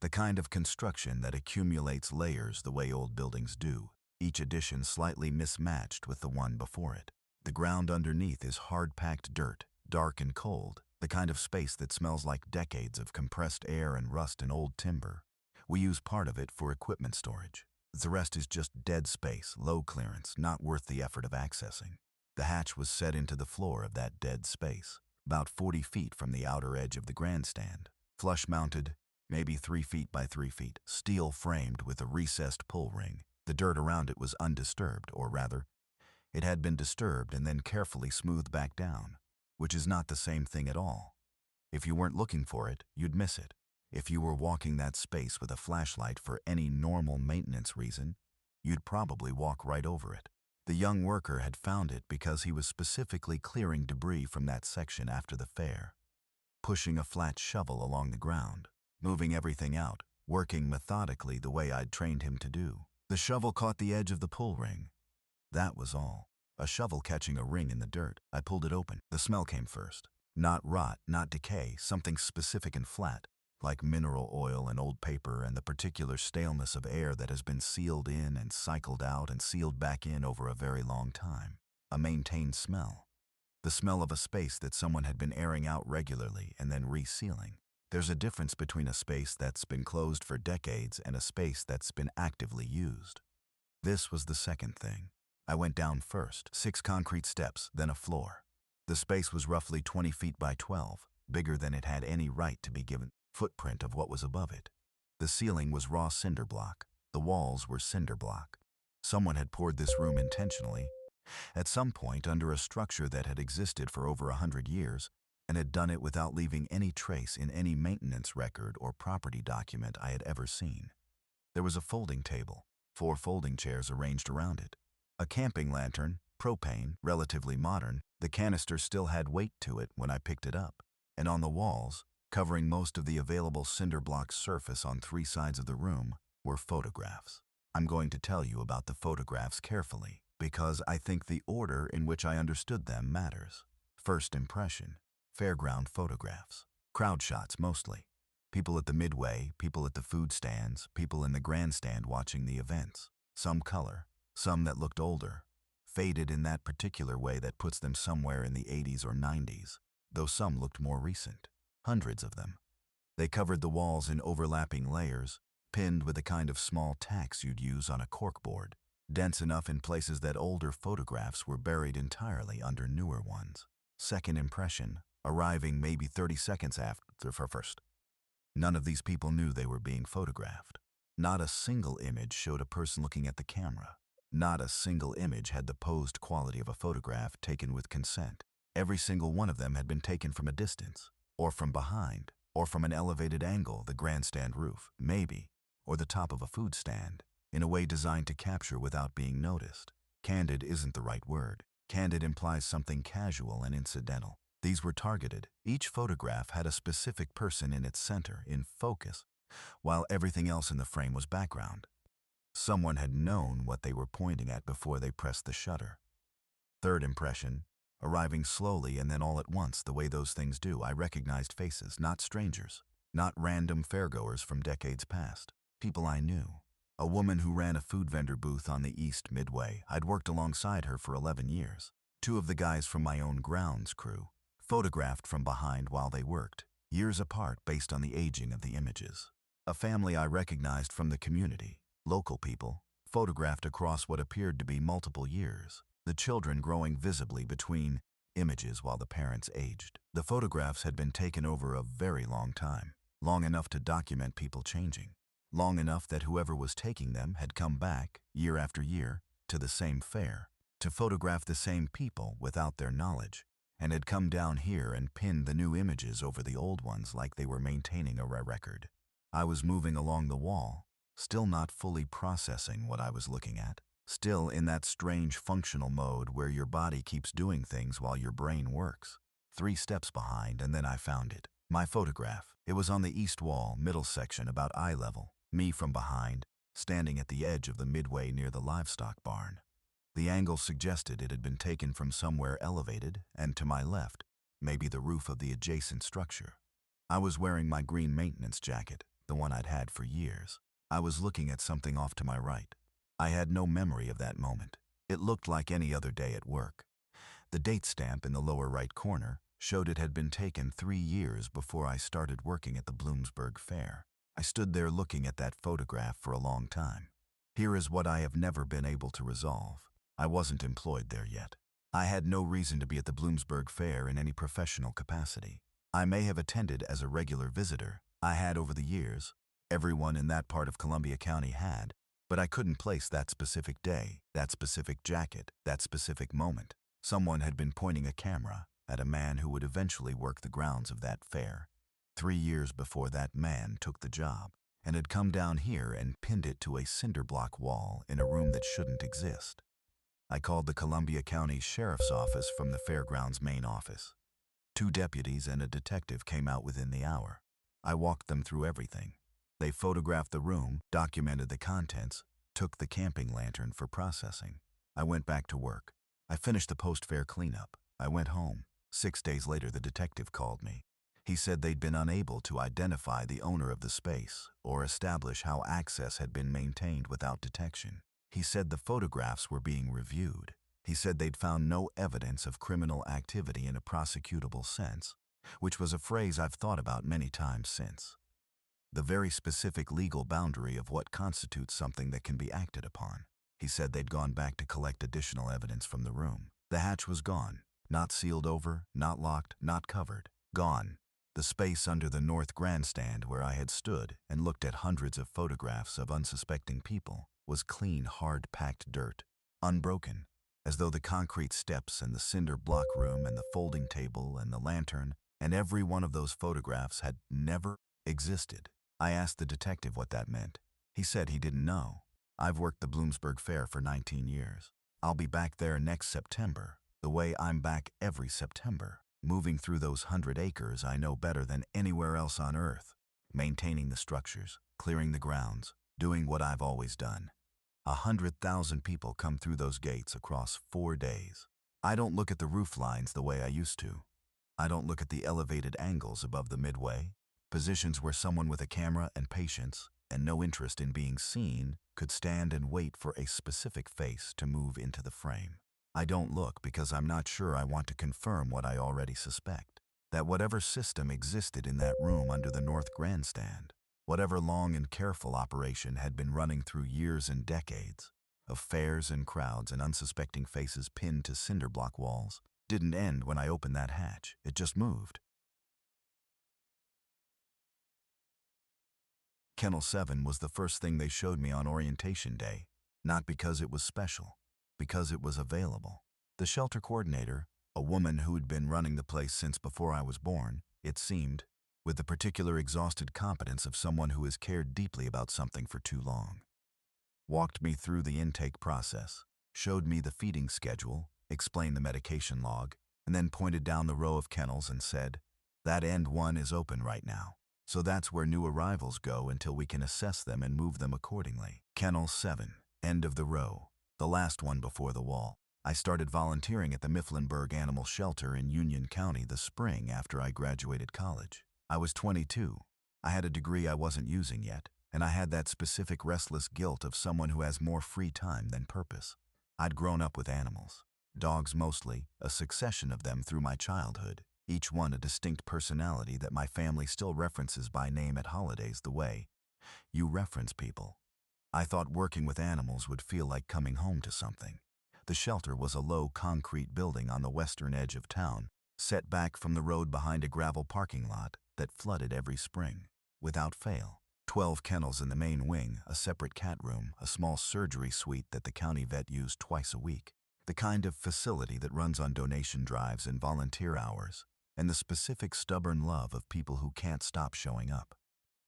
[SPEAKER 1] the kind of construction that accumulates layers the way old buildings do, each addition slightly mismatched with the one before it. The ground underneath is hard-packed dirt, dark and cold, the kind of space that smells like decades of compressed air and rust and old timber. We use part of it for equipment storage. The rest is just dead space, low clearance, not worth the effort of accessing. The hatch was set into the floor of that dead space, about 40 feet from the outer edge of the grandstand, flush-mounted, maybe 3 feet by 3 feet, steel framed with a recessed pull ring. The dirt around it was undisturbed, or rather, it had been disturbed and then carefully smoothed back down, which is not the same thing at all. If you weren't looking for it, you'd miss it. If you were walking that space with a flashlight for any normal maintenance reason, you'd probably walk right over it. The young worker had found it because he was specifically clearing debris from that section after the fair, pushing a flat shovel along the ground, moving everything out, working methodically the way I'd trained him to do. The shovel caught the edge of the pull ring. That was all. A shovel catching a ring in the dirt. I pulled it open. The smell came first. Not rot, not decay, something specific and flat, like mineral oil and old paper and the particular staleness of air that has been sealed in and cycled out and sealed back in over a very long time. A maintained smell. The smell of a space that someone had been airing out regularly and then resealing. There's a difference between a space that's been closed for decades and a space that's been actively used. This was the second thing. I went down first, 6 concrete steps, then a floor. The space was roughly 20 feet by 12, bigger than it had any right to be given. Footprint of what was above it. The ceiling was raw cinder block. The walls were cinder block. Someone had poured this room intentionally, at some point under a structure that had existed for over 100 years, and had done it without leaving any trace in any maintenance record or property document I had ever seen. There was a folding table, 4 folding chairs arranged around it. A camping lantern, propane, relatively modern. The canister still had weight to it when I picked it up. And on the walls, covering most of the available cinder block surface on 3 sides of the room, were photographs. I'm going to tell you about the photographs carefully, because I think the order in which I understood them matters. First impression, fairground photographs. Crowd shots mostly. People at the midway, people at the food stands, people in the grandstand watching the events. Some color, some that looked older, faded in that particular way that puts them somewhere in the 80s or 90s, though some looked more recent. Hundreds of them. They covered the walls in overlapping layers, pinned with the kind of small tacks you'd use on a corkboard, dense enough in places that older photographs were buried entirely under newer ones. Second impression, arriving maybe 30 seconds after first. None of these people knew they were being photographed. Not a single image showed a person looking at the camera. Not a single image had the posed quality of a photograph taken with consent. Every single one of them had been taken from a distance, or from behind, or from an elevated angle, the grandstand roof, maybe, or the top of a food stand, in a way designed to capture without being noticed. Candid isn't the right word. Candid implies something casual and incidental. These were targeted. Each photograph had a specific person in its center, in focus, while everything else in the frame was background. Someone had known what they were pointing at before they pressed the shutter. Third impression, arriving slowly and then all at once, the way those things do, I recognized faces, not strangers, not random fairgoers from decades past. People I knew. A woman who ran a food vendor booth on the East Midway. I'd worked alongside her for 11 years. Two of the guys from my own grounds crew, photographed from behind while they worked, years apart based on the aging of the images. A family I recognized from the community, local people, photographed across what appeared to be multiple years, the children growing visibly between images while the parents aged. The photographs had been taken over a very long time, long enough to document people changing, long enough that whoever was taking them had come back, year after year, to the same fair, to photograph the same people without their knowledge, and had come down here and pinned the new images over the old ones like they were maintaining a record. I was moving along the wall, still not fully processing what I was looking at, still in that strange functional mode where your body keeps doing things while your brain works. 3 steps behind, and then I found it. My photograph. It was on the east wall, middle section, about eye level. Me from behind, standing at the edge of the midway near the livestock barn. The angle suggested it had been taken from somewhere elevated, and to my left, maybe the roof of the adjacent structure. I was wearing my green maintenance jacket, the one I'd had for years. I was looking at something off to my right. I had no memory of that moment. It looked like any other day at work. The date stamp in the lower right corner showed it had been taken 3 years before I started working at the Bloomsburg Fair. I stood there looking at that photograph for a long time. Here is what I have never been able to resolve. I wasn't employed there yet. I had no reason to be at the Bloomsburg Fair in any professional capacity. I may have attended as a regular visitor. I had over the years. Everyone in that part of Columbia County had. But I couldn't place that specific day, that specific jacket, that specific moment. Someone had been pointing a camera at a man who would eventually work the grounds of that fair. 3 years before that man took the job, and had come down here and pinned it to a cinder block wall in a room that shouldn't exist. I called the Columbia County Sheriff's Office from the fairgrounds main office. 2 deputies and a detective came out within the hour. I walked them through everything. They photographed the room, documented the contents, took the camping lantern for processing. I went back to work. I finished the post-fair cleanup. I went home. 6 days later, the detective called me. He said they'd been unable to identify the owner of the space or establish how access had been maintained without detection. He said the photographs were being reviewed. He said they'd found no evidence of criminal activity in a prosecutable sense, which was a phrase I've thought about many times since. The very specific legal boundary of what constitutes something that can be acted upon. He said they'd gone back to collect additional evidence from the room. The hatch was gone, not sealed over, not locked, not covered. Gone. The space under the north grandstand where I had stood and looked at hundreds of photographs of unsuspecting people was clean, hard-packed dirt, unbroken, as though the concrete steps and the cinder block room and the folding table and the lantern and every one of those photographs had never existed. I asked the detective what that meant. He said he didn't know. I've worked the Bloomsburg Fair for 19 years. I'll be back there next September, the way I'm back every September, moving through those 100 acres I know better than anywhere else on earth, maintaining the structures, clearing the grounds, doing what I've always done. 100,000 people come through those gates across 4 days. I don't look at the roof lines the way I used to. I don't look at the elevated angles above the midway, positions where someone with a camera and patience and no interest in being seen could stand and wait for a specific face to move into the frame. I don't look because I'm not sure I want to confirm what I already suspect. That whatever system existed in that room under the north grandstand, whatever long and careful operation had been running through years and decades of fairs and crowds and unsuspecting faces pinned to cinder block walls, didn't end when I opened that hatch. It just moved. Kennel 7 was the first thing they showed me on orientation day, not because it was special, because it was available. The shelter coordinator, a woman who'd been running the place since before I was born, it seemed, with the particular exhausted competence of someone who has cared deeply about something for too long, walked me through the intake process, showed me the feeding schedule, explained the medication log, and then pointed down the row of kennels and said, "That end one is open right now. So that's where new arrivals go until we can assess them and move them accordingly." Kennel 7, end of the row, the last one before the wall. I started volunteering at the Mifflinburg Animal Shelter in Union County the spring after I graduated college. I was 22. I had a degree I wasn't using yet, and I had that specific restless guilt of someone who has more free time than purpose. I'd grown up with animals, dogs mostly, a succession of them through my childhood, each one a distinct personality that my family still references by name at holidays the way you reference people. I thought working with animals would feel like coming home to something. The shelter was a low concrete building on the western edge of town, set back from the road behind a gravel parking lot that flooded every spring, without fail. 12 kennels in the main wing, a separate cat room, a small surgery suite that the county vet used twice a week. The kind of facility that runs on donation drives and volunteer hours, and the specific stubborn love of people who can't stop showing up.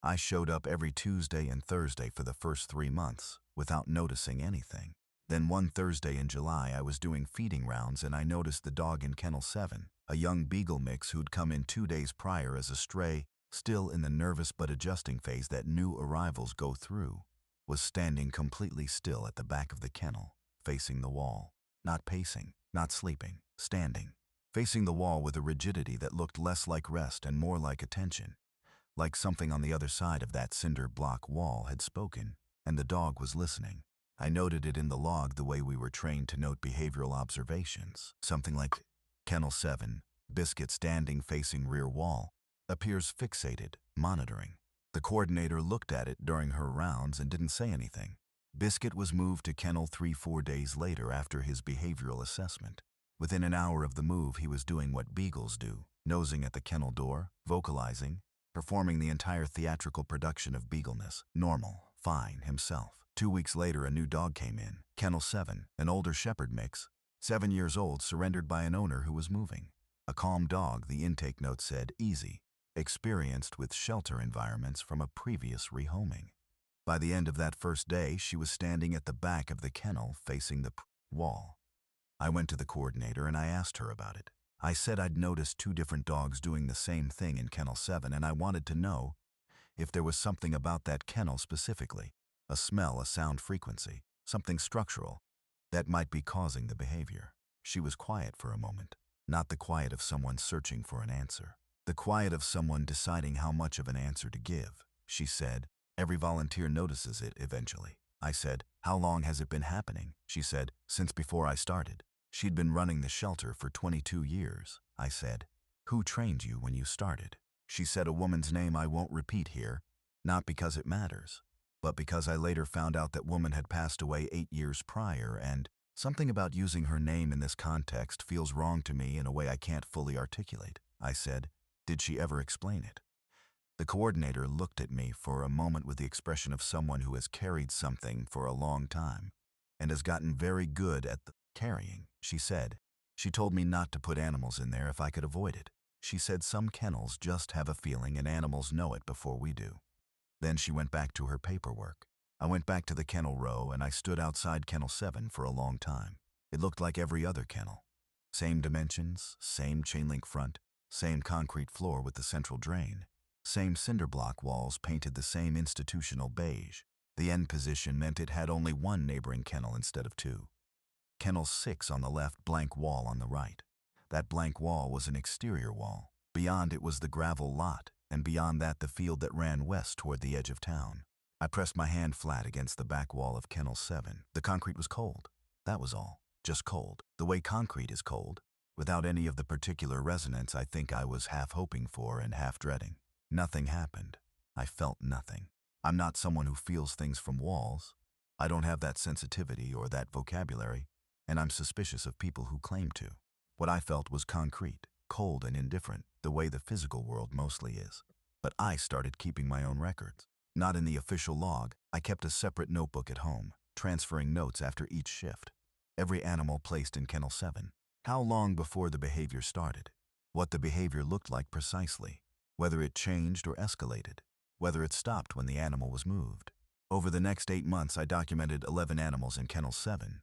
[SPEAKER 1] I showed up every Tuesday and Thursday for the first 3 months, without noticing anything. Then one Thursday in July I was doing feeding rounds and I noticed the dog in Kennel 7, a young beagle mix who'd come in 2 days prior as a stray, still in the nervous but adjusting phase that new arrivals go through, was standing completely still at the back of the kennel, facing the wall. Not pacing, not sleeping, standing, facing the wall with a rigidity that looked less like rest and more like attention, like something on the other side of that cinder block wall had spoken, and the dog was listening. I noted it in the log the way we were trained to note behavioral observations, something like, Kennel 7, Biscuit standing facing rear wall, appears fixated, monitoring. The coordinator looked at it during her rounds and didn't say anything. Biscuit was moved to Kennel 3 4 days later after his behavioral assessment. Within an hour of the move, he was doing what beagles do, nosing at the kennel door, vocalizing, performing the entire theatrical production of beagleness, normal, fine, himself. 2 weeks later, a new dog came in, Kennel 7, an older shepherd mix, 7 years old, surrendered by an owner who was moving. A calm dog, the intake note said, easy, experienced with shelter environments from a previous rehoming. By the end of that first day, she was standing at the back of the kennel facing the wall. I went to the coordinator and I asked her about it. I said I'd noticed 2 different dogs doing the same thing in Kennel 7 and I wanted to know if there was something about that kennel specifically, a smell, a sound frequency, something structural, that might be causing the behavior. She was quiet for a moment, not the quiet of someone searching for an answer, the quiet of someone deciding how much of an answer to give. She said, "Every volunteer notices it eventually." I said, "How long has it been happening?" She said, "Since before I started." She'd been running the shelter for 22 years. I said, "Who trained you when you started?" She said a woman's name I won't repeat here, not because it matters, but because I later found out that woman had passed away 8 years prior, and something about using her name in this context feels wrong to me in a way I can't fully articulate. I said, "Did she ever explain it?" The coordinator looked at me for a moment with the expression of someone who has carried something for a long time and has gotten very good at the carrying. She said, "She told me not to put animals in there if I could avoid it. She said some kennels just have a feeling and animals know it before we do." Then she went back to her paperwork. I went back to the kennel row and I stood outside Kennel 7 for a long time. It looked like every other kennel. Same dimensions, same chain link front, same concrete floor with the central drain, same cinder block walls painted the same institutional beige. The end position meant it had only one neighboring kennel instead of two. Kennel 6 on the left, blank wall on the right. That blank wall was an exterior wall. Beyond it was the gravel lot, and beyond that the field that ran west toward the edge of town. I pressed my hand flat against the back wall of Kennel 7. The concrete was cold. That was all. Just cold. The way concrete is cold, without any of the particular resonance I think I was half hoping for and half dreading. Nothing happened. I felt nothing. I'm not someone who feels things from walls. I don't have that sensitivity or that vocabulary, and I'm suspicious of people who claim to. What I felt was concrete, cold and indifferent, the way the physical world mostly is. But I started keeping my own records. Not in the official log. I kept a separate notebook at home, transferring notes after each shift. Every animal placed in Kennel 7. How long before the behavior started. What the behavior looked like precisely. Whether it changed or escalated. Whether it stopped when the animal was moved. Over the next 8 months, I documented 11 animals in Kennel 7.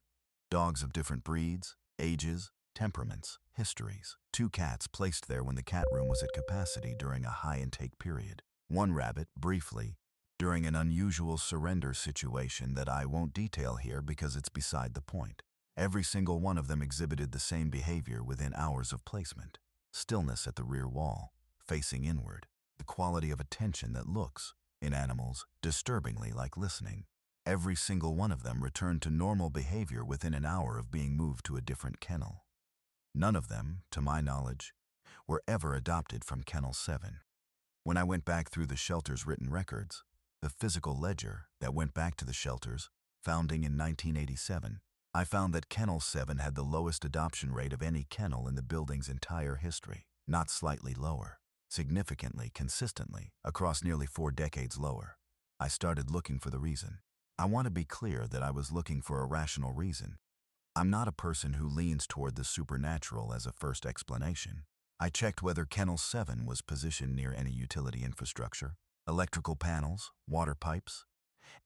[SPEAKER 1] Dogs of different breeds, ages, temperaments, histories. 2 cats placed there when the cat room was at capacity during a high intake period. 1 rabbit, briefly, during an unusual surrender situation that I won't detail here because it's beside the point. Every single one of them exhibited the same behavior within hours of placement. Stillness at the rear wall, facing inward. The quality of attention that looks, in animals, disturbingly like listening. Every single one of them returned to normal behavior within an hour of being moved to a different kennel. None of them, to my knowledge, were ever adopted from Kennel 7. When I went back through the shelter's written records, the physical ledger that went back to the shelter's founding in 1987, I found that Kennel 7 had the lowest adoption rate of any kennel in the building's entire history, not slightly lower, significantly, consistently, across nearly 4 decades lower. I started looking for the reason. I want to be clear that I was looking for a rational reason. I'm not a person who leans toward the supernatural as a first explanation. I checked whether Kennel 7 was positioned near any utility infrastructure, electrical panels, water pipes,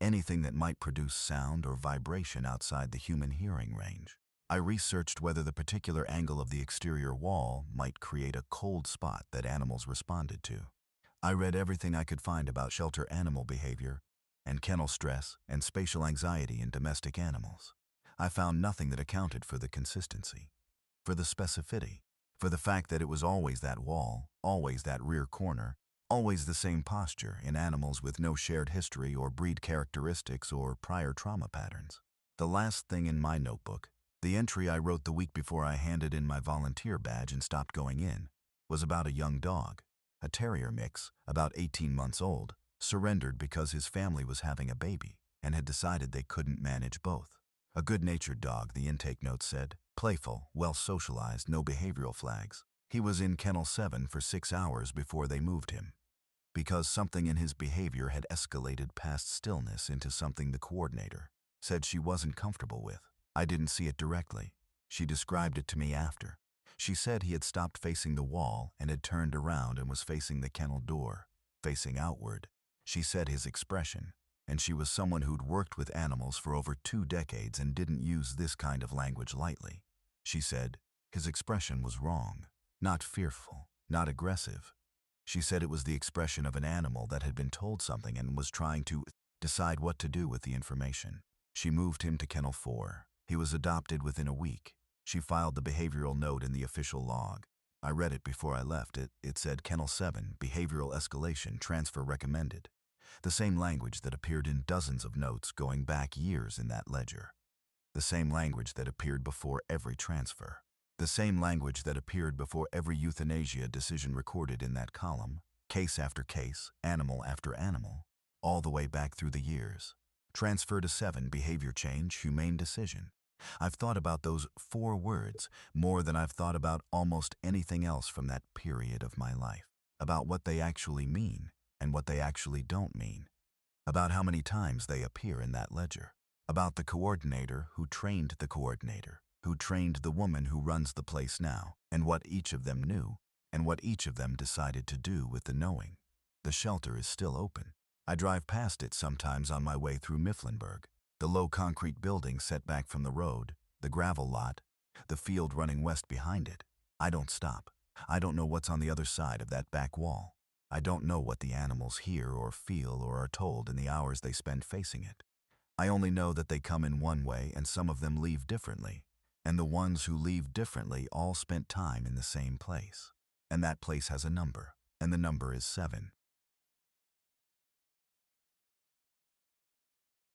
[SPEAKER 1] anything that might produce sound or vibration outside the human hearing range. I researched whether the particular angle of the exterior wall might create a cold spot that animals responded to. I read everything I could find about shelter animal behavior and kennel stress and spatial anxiety in domestic animals. I found nothing that accounted for the consistency, for the specificity, for the fact that it was always that wall, always that rear corner, always the same posture in animals with no shared history or breed characteristics or prior trauma patterns. The last thing in my notebook, the entry I wrote the week before I handed in my volunteer badge and stopped going in, was about a young dog, a terrier mix, about 18 months old, surrendered because his family was having a baby and had decided they couldn't manage both. A good-natured dog, the intake note said, playful, well-socialized, no behavioral flags. He was in Kennel 7 for 6 hours before they moved him, because something in his behavior had escalated past stillness into something the coordinator said she wasn't comfortable with. I didn't see it directly. She described it to me after. She said he had stopped facing the wall and had turned around and was facing the kennel door, facing outward. She said his expression, and she was someone who'd worked with animals for over 2 decades and didn't use this kind of language lightly. She said his expression was wrong, not fearful, not aggressive. She said it was the expression of an animal that had been told something and was trying to decide what to do with the information. She moved him to Kennel 4. He was adopted within a week. She filed the behavioral note in the official log. I read it before I left. It said Kennel 7, behavioral escalation, transfer recommended. The same language that appeared in dozens of notes going back years in that ledger. The same language that appeared before every transfer. The same language that appeared before every euthanasia decision recorded in that column, case after case, animal after animal, all the way back through the years. Transfer to 7, behavior change, humane decision. I've thought about those 4 words more than I've thought about almost anything else from that period of my life. About what they actually mean and what they actually don't mean. About how many times they appear in that ledger. About the coordinator who trained the coordinator, who trained the woman who runs the place now, and what each of them knew, and what each of them decided to do with the knowing. The shelter is still open. I drive past it sometimes on my way through Mifflinburg. The low concrete building set back from the road, the gravel lot, the field running west behind it. I don't stop. I don't know what's on the other side of that back wall. I don't know what the animals hear or feel or are told in the hours they spend facing it. I only know that they come in one way and some of them leave differently, and the ones who leave differently all spent time in the same place. And that place has a number, and the number is 7.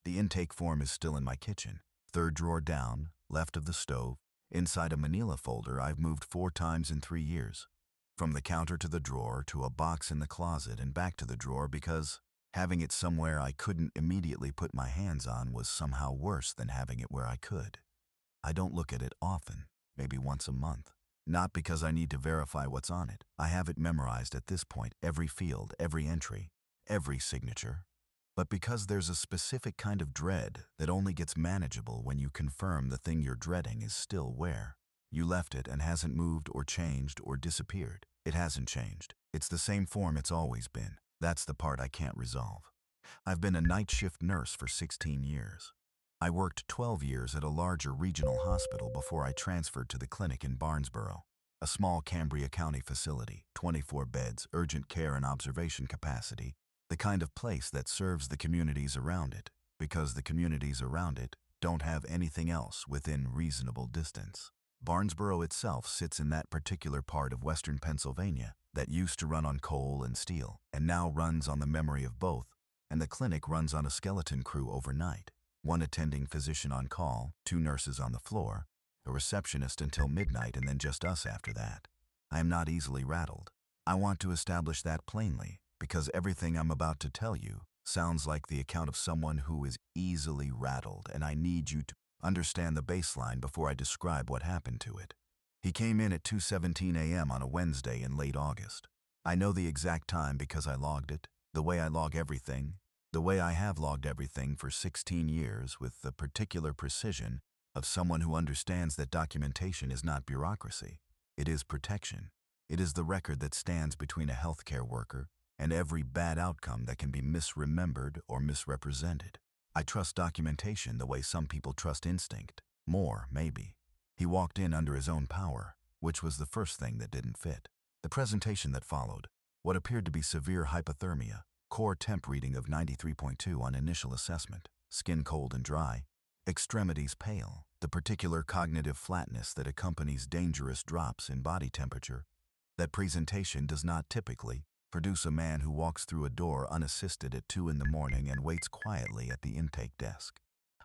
[SPEAKER 1] The intake form is still in my kitchen, third drawer down, left of the stove, inside a manila folder I've moved 4 times in 3 years. From the counter to the drawer to a box in the closet and back to the drawer because having it somewhere I couldn't immediately put my hands on was somehow worse than having it where I could. I don't look at it often, maybe once a month. Not because I need to verify what's on it. I have it memorized at this point, every field, every entry, every signature. But because there's a specific kind of dread that only gets manageable when you confirm the thing you're dreading is still where you left it and hasn't moved or changed or disappeared. It hasn't changed. It's the same form it's always been. That's the part I can't resolve. I've been a night shift nurse for 16 years. I worked 12 years at a larger regional hospital before I transferred to the clinic in Barnesboro, a small Cambria County facility, 24 beds, urgent care and observation capacity, the kind of place that serves the communities around it, because the communities around it don't have anything else within reasonable distance. Barnesboro itself sits in that particular part of western Pennsylvania that used to run on coal and steel, and now runs on the memory of both, and the clinic runs on a skeleton crew overnight. 1 attending physician on call, 2 nurses on the floor, a receptionist until midnight, and then just us after that. I am not easily rattled. I want to establish that plainly, because everything I'm about to tell you sounds like the account of someone who is easily rattled, and I need you to understand the baseline before I describe what happened to it. He came in at 2:17 a.m. on a Wednesday in late August. I know the exact time because I logged it, the way I log everything, the way I have logged everything for 16 years with the particular precision of someone who understands that documentation is not bureaucracy. It is protection. It is the record that stands between a healthcare worker and every bad outcome that can be misremembered or misrepresented. I trust documentation the way some people trust instinct. More, maybe. He walked in under his own power, which was the first thing that didn't fit. The presentation that followed, what appeared to be severe hypothermia, core temp reading of 93.2 on initial assessment, skin cold and dry, extremities pale, the particular cognitive flatness that accompanies dangerous drops in body temperature. That presentation does not typically produce a man who walks through a door unassisted at 2 in the morning and waits quietly at the intake desk.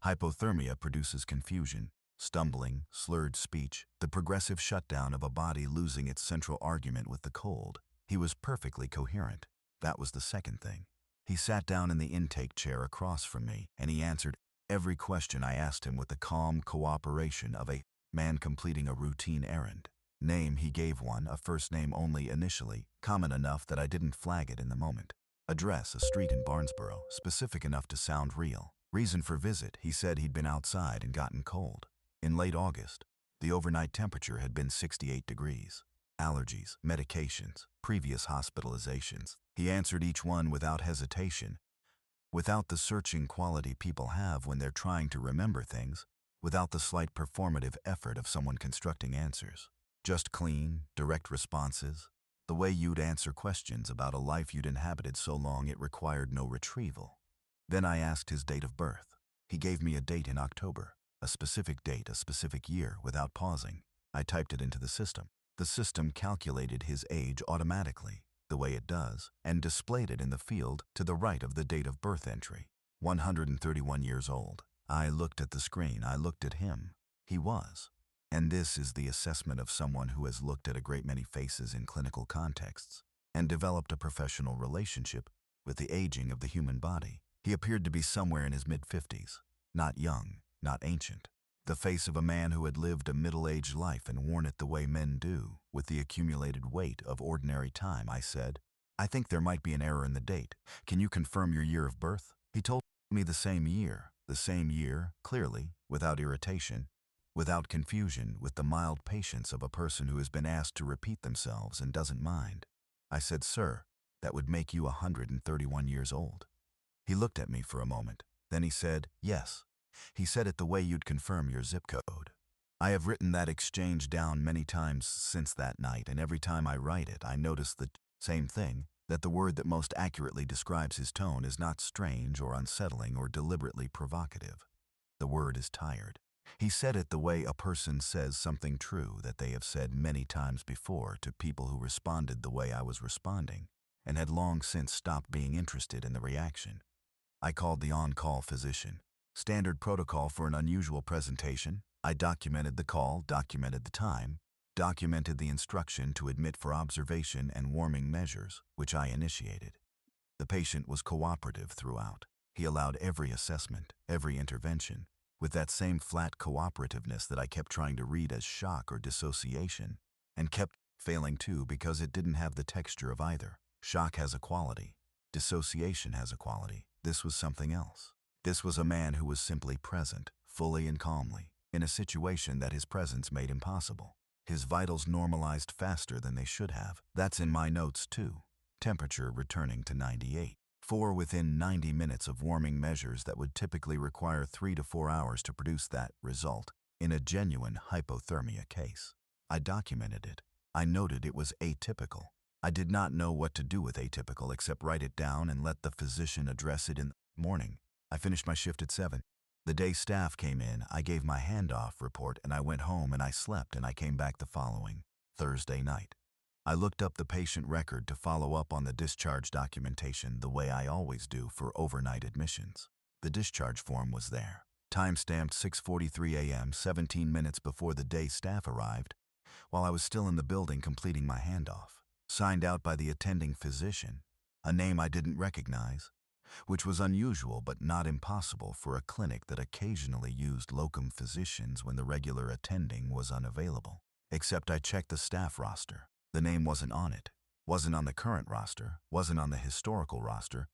[SPEAKER 1] Hypothermia produces confusion, stumbling, slurred speech, the progressive shutdown of a body losing its central argument with the cold. He was perfectly coherent. That was the second thing. He sat down in the intake chair across from me, and he answered every question I asked him with the calm cooperation of a man completing a routine errand. Name, he gave one, a first name only initially, common enough that I didn't flag it in the moment. Address, a street in Barnesboro, specific enough to sound real. Reason for visit, he said he'd been outside and gotten cold. In late August, the overnight temperature had been 68 degrees. Allergies, medications, previous hospitalizations. He answered each one without hesitation, without the searching quality people have when they're trying to remember things, without the slight performative effort of someone constructing answers. Just clean, direct responses, the way you'd answer questions about a life you'd inhabited so long it required no retrieval. Then I asked his date of birth. He gave me a date in October, a specific date, a specific year, without pausing. I typed it into the system. The system calculated his age automatically, the way it does, and displayed it in the field to the right of the date of birth entry. 131 years old. I looked at the screen. I looked at him. He was. And this is the assessment of someone who has looked at a great many faces in clinical contexts and developed a professional relationship with the aging of the human body. He appeared to be somewhere in his mid-50s, not young, not ancient. The face of a man who had lived a middle-aged life and worn it the way men do, with the accumulated weight of ordinary time. I said, I think there might be an error in the date. Can you confirm your year of birth? He told me the same year, clearly, without irritation, without confusion, with the mild patience of a person who has been asked to repeat themselves and doesn't mind. I said, sir, that would make you 131 years old. He looked at me for a moment. Then he said, yes. He said it the way you'd confirm your zip code. I have written that exchange down many times since that night, and every time I write it, I notice the same thing. that the word that most accurately describes his tone is not strange or unsettling or deliberately provocative. The word is tired. He said it the way a person says something true that they have said many times before to people who responded the way I was responding and had long since stopped being interested in the reaction. I called the on-call physician. Standard protocol for an unusual presentation. I documented the call, documented the time, documented the instruction to admit for observation and warming measures, which I initiated. The patient was cooperative throughout. He allowed every assessment, every intervention, with that same flat cooperativeness that I kept trying to read as shock or dissociation, and kept failing too because it didn't have the texture of either. Shock has a quality. Dissociation has a quality. This was something else. This was a man who was simply present, fully and calmly, in a situation that his presence made impossible. His vitals normalized faster than they should have. That's in my notes too. Temperature returning to 98. 4 within 90 minutes of warming measures that would typically require 3 to 4 hours to produce that result in a genuine hypothermia case. I documented it. I noted it was atypical. I did not know what to do with atypical except write it down and let the physician address it in the morning. I finished my shift at 7. The day staff came in, I gave my handoff report and I went home and I slept and I came back the following Thursday night. I looked up the patient record to follow up on the discharge documentation the way I always do for overnight admissions. The discharge form was there. Time-stamped 6:43 a.m., 17 minutes before the day staff arrived, while I was still in the building completing my handoff. Signed out by the attending physician, a name I didn't recognize, which was unusual but not impossible for a clinic that occasionally used locum physicians when the regular attending was unavailable. Except I checked the staff roster. The name wasn't on it, wasn't on the current roster, wasn't on the historical roster,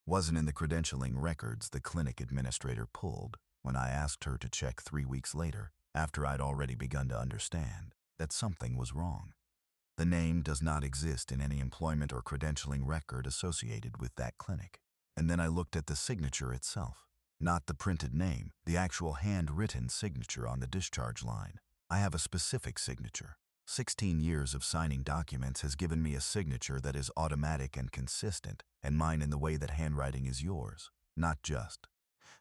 [SPEAKER 1] wasn't in the credentialing records the clinic administrator pulled when I asked her to check 3 weeks later, after I'd already begun to understand that something was wrong. The name does not exist in any employment or credentialing record associated with that clinic. And then I looked at the signature itself. Not the printed name, the actual handwritten signature on the discharge line. I have a specific signature. 16 years of signing documents has given me a signature that is automatic and consistent, and mine in the way that handwriting is yours. Not just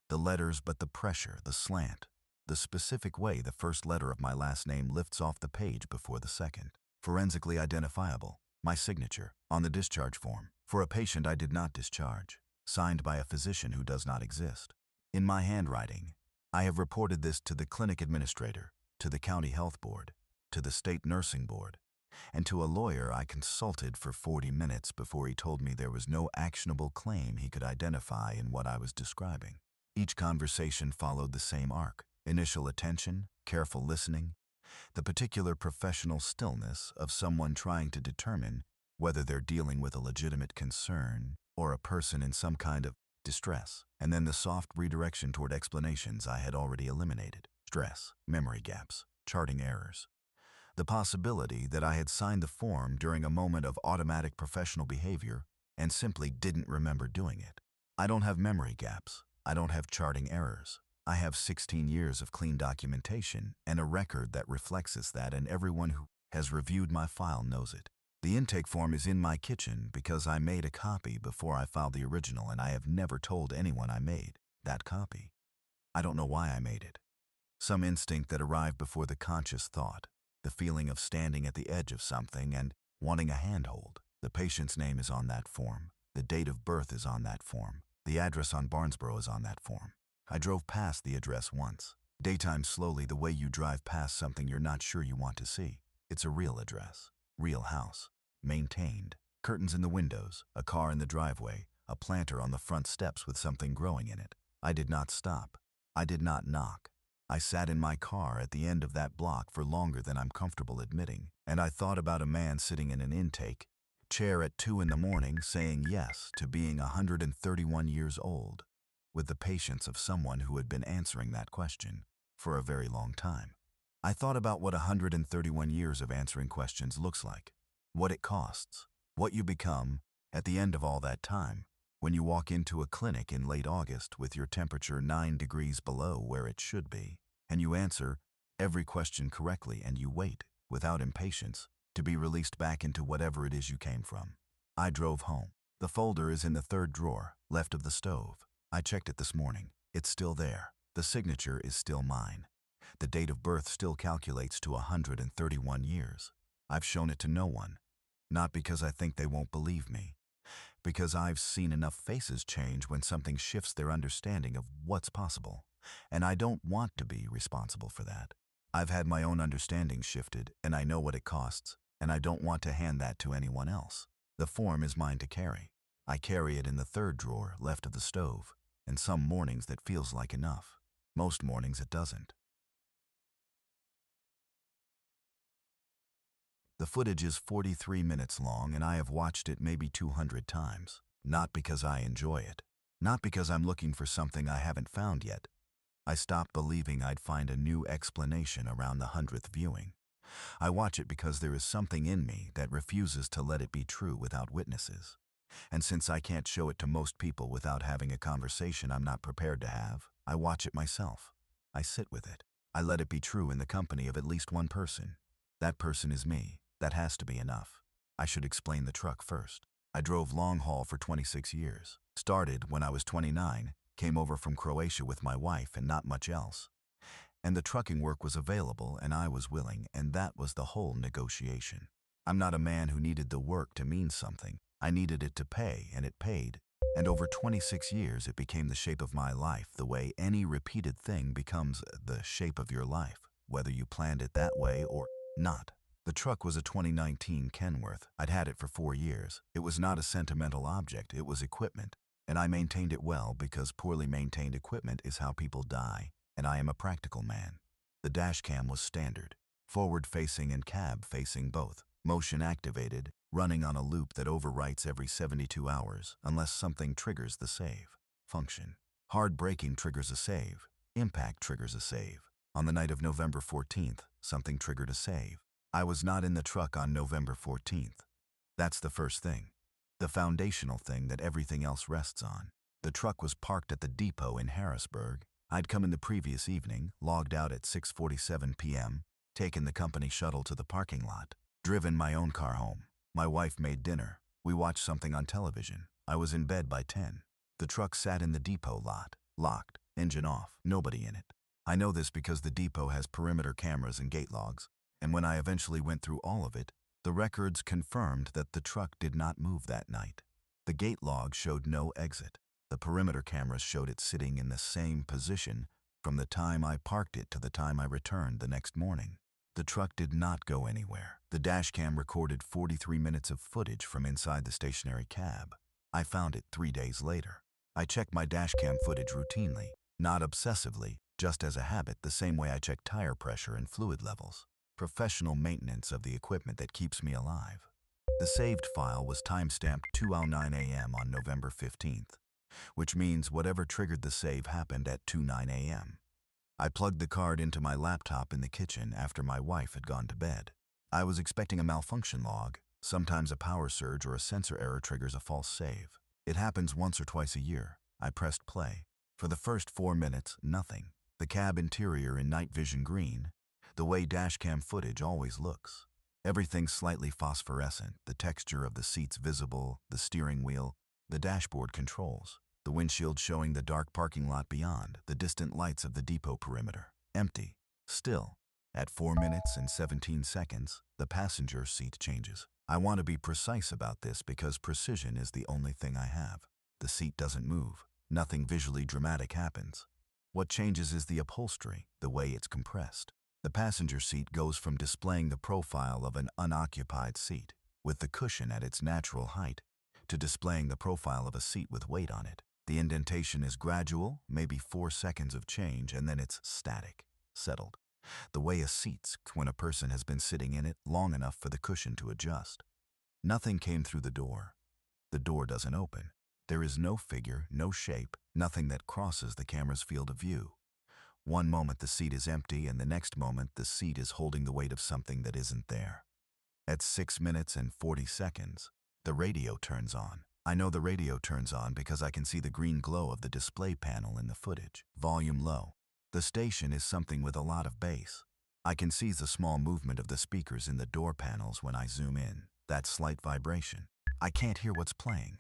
[SPEAKER 1] the letters, but the pressure, the slant, the specific way the first letter of my last name lifts off the page before the second. Forensically identifiable, my signature, on the discharge form, for a patient I did not discharge, signed by a physician who does not exist. In my handwriting, I have reported this to the clinic administrator, to the county health board, to the state nursing board, and to a lawyer I consulted for 40 minutes before he told me there was no actionable claim he could identify in what I was describing. Each conversation followed the same arc: initial attention, careful listening, the particular professional stillness of someone trying to determine whether they're dealing with a legitimate concern or a person in some kind of distress, and then the soft redirection toward explanations I had already eliminated: stress, memory gaps, charting errors. The possibility that I had signed the form during a moment of automatic professional behavior and simply didn't remember doing it. I don't have memory gaps. I don't have charting errors. I have 16 years of clean documentation and a record that reflects that, and everyone who has reviewed my file knows it. The intake form is in my kitchen because I made a copy before I filed the original, and I have never told anyone I made that copy. I don't know why I made it. Some instinct that arrived before the conscious thought, the feeling of standing at the edge of something and wanting a handhold. The patient's name is on that form. The date of birth is on that form. The address on Barnesboro is on that form. I drove past the address once. Daytime slowly, the way you drive past something you're not sure you want to see. It's a real address, real house, maintained, curtains in the windows, a car in the driveway, a planter on the front steps with something growing in it. I did not stop. I did not knock. I sat in my car at the end of that block for longer than I'm comfortable admitting, and I thought about a man sitting in an intake chair at 2 in the morning saying yes to being 131 years old, with the patience of someone who had been answering that question for a very long time. I thought about what 131 years of answering questions looks like, what it costs, what you become at the end of all that time, when you walk into a clinic in late August with your temperature 9 degrees below where it should be, and you answer every question correctly and you wait, without impatience, to be released back into whatever it is you came from. I drove home. The folder is in the third drawer, left of the stove. I checked it this morning. It's still there. The signature is still mine. The date of birth still calculates to 131 years. I've shown it to no one. Not because I think they won't believe me. Because I've seen enough faces change when something shifts their understanding of what's possible. And I don't want to be responsible for that. I've had my own understanding shifted, and I know what it costs, and I don't want to hand that to anyone else. The form is mine to carry. I carry it in the third drawer, left of the stove, and some mornings that feels like enough. Most mornings it doesn't. The footage is 43 minutes long, and I have watched it maybe 200 times. Not because I enjoy it. Not because I'm looking for something I haven't found yet. I stopped believing I'd find a new explanation around the 100th viewing. I watch it because there is something in me that refuses to let it be true without witnesses. And since I can't show it to most people without having a conversation I'm not prepared to have, I watch it myself. I sit with it. I let it be true in the company of at least one person. That person is me. That has to be enough. I should explain the truck first. I drove long haul for 26 years. Started when I was 29, came over from Croatia with my wife and not much else. And the trucking work was available and I was willing, and that was the whole negotiation. I'm not a man who needed the work to mean something. I needed it to pay, and it paid. And over 26 years it became the shape of my life, the way any repeated thing becomes the shape of your life, whether you planned it that way or not. The truck was a 2019 Kenworth. I'd had it for 4 years. It was not a sentimental object, it was equipment. And I maintained it well because poorly maintained equipment is how people die, and I am a practical man. The dash cam was standard, forward-facing and cab-facing both, motion-activated, running on a loop that overwrites every 72 hours unless something triggers the save function. Hard braking triggers a save. Impact triggers a save. On the night of November 14th, something triggered a save. I was not in the truck on November 14th. That's the first thing. The foundational thing that everything else rests on. The truck was parked at the depot in Harrisburg. I'd come in the previous evening, logged out at 6:47 p.m., taken the company shuttle to the parking lot, driven my own car home. My wife made dinner. We watched something on television. I was in bed by 10. The truck sat in the depot lot, locked, engine off, nobody in it. I know this because the depot has perimeter cameras and gate logs, and when I eventually went through all of it, the records confirmed that the truck did not move that night. The gate log showed no exit. The perimeter cameras showed it sitting in the same position from the time I parked it to the time I returned the next morning. The truck did not go anywhere. The dash cam recorded 43 minutes of footage from inside the stationary cab. I found it 3 days later. I check my dash cam footage routinely, not obsessively, just as a habit, the same way I check tire pressure and fluid levels. Professional maintenance of the equipment that keeps me alive. The saved file was timestamped 2:09 a.m. on November 15th, which means whatever triggered the save happened at 2:09 a.m. I plugged the card into my laptop in the kitchen after my wife had gone to bed. I was expecting a malfunction log. Sometimes a power surge or a sensor error triggers a false save. It happens once or twice a year. I pressed play. For the first 4 minutes, nothing. The cab interior in night vision green, the way dashcam footage always looks. Everything slightly phosphorescent, the texture of the seats visible, the steering wheel, the dashboard controls, the windshield showing the dark parking lot beyond, the distant lights of the depot perimeter. Empty. Still. At 4 minutes and 17 seconds, the passenger seat changes. I want to be precise about this because precision is the only thing I have. The seat doesn't move. Nothing visually dramatic happens. What changes is the upholstery, the way it's compressed. The passenger seat goes from displaying the profile of an unoccupied seat, with the cushion at its natural height, to displaying the profile of a seat with weight on it. The indentation is gradual, maybe 4 seconds of change, and then it's static, settled. The way a seat's when a person has been sitting in it long enough for the cushion to adjust. Nothing came through the door. The door doesn't open. There is no figure, no shape, nothing that crosses the camera's field of view. One moment the seat is empty, and the next moment the seat is holding the weight of something that isn't there. At 6 minutes and 40 seconds, the radio turns on. I know the radio turns on because I can see the green glow of the display panel in the footage. Volume low. The station is something with a lot of bass. I can see the small movement of the speakers in the door panels when I zoom in. That slight vibration. I can't hear what's playing.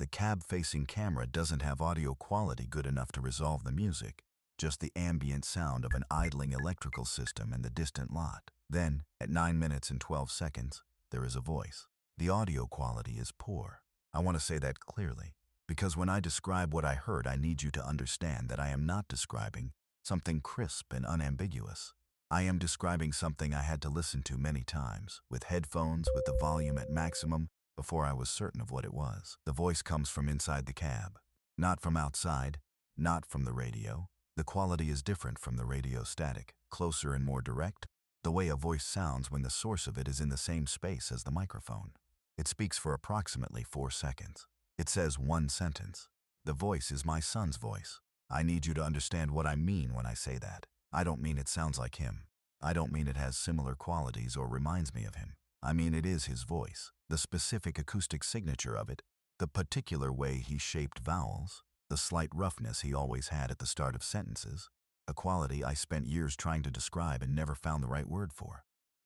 [SPEAKER 1] The cab-facing camera doesn't have audio quality good enough to resolve the music, just the ambient sound of an idling electrical system in the distant lot. Then, at 9 minutes and 12 seconds, there is a voice. The audio quality is poor. I want to say that clearly, because when I describe what I heard, I need you to understand that I am not describing something crisp and unambiguous. I am describing something I had to listen to many times, with headphones, with the volume at maximum, before I was certain of what it was. The voice comes from inside the cab, not from outside, not from the radio. The quality is different from the radio static, closer and more direct, the way a voice sounds when the source of it is in the same space as the microphone. It speaks for approximately 4 seconds. It says one sentence. The voice is my son's voice. I need you to understand what I mean when I say that. I don't mean it sounds like him. I don't mean it has similar qualities or reminds me of him. I mean it is his voice, the specific acoustic signature of it, the particular way he shaped vowels, the slight roughness he always had at the start of sentences, a quality I spent years trying to describe and never found the right word for.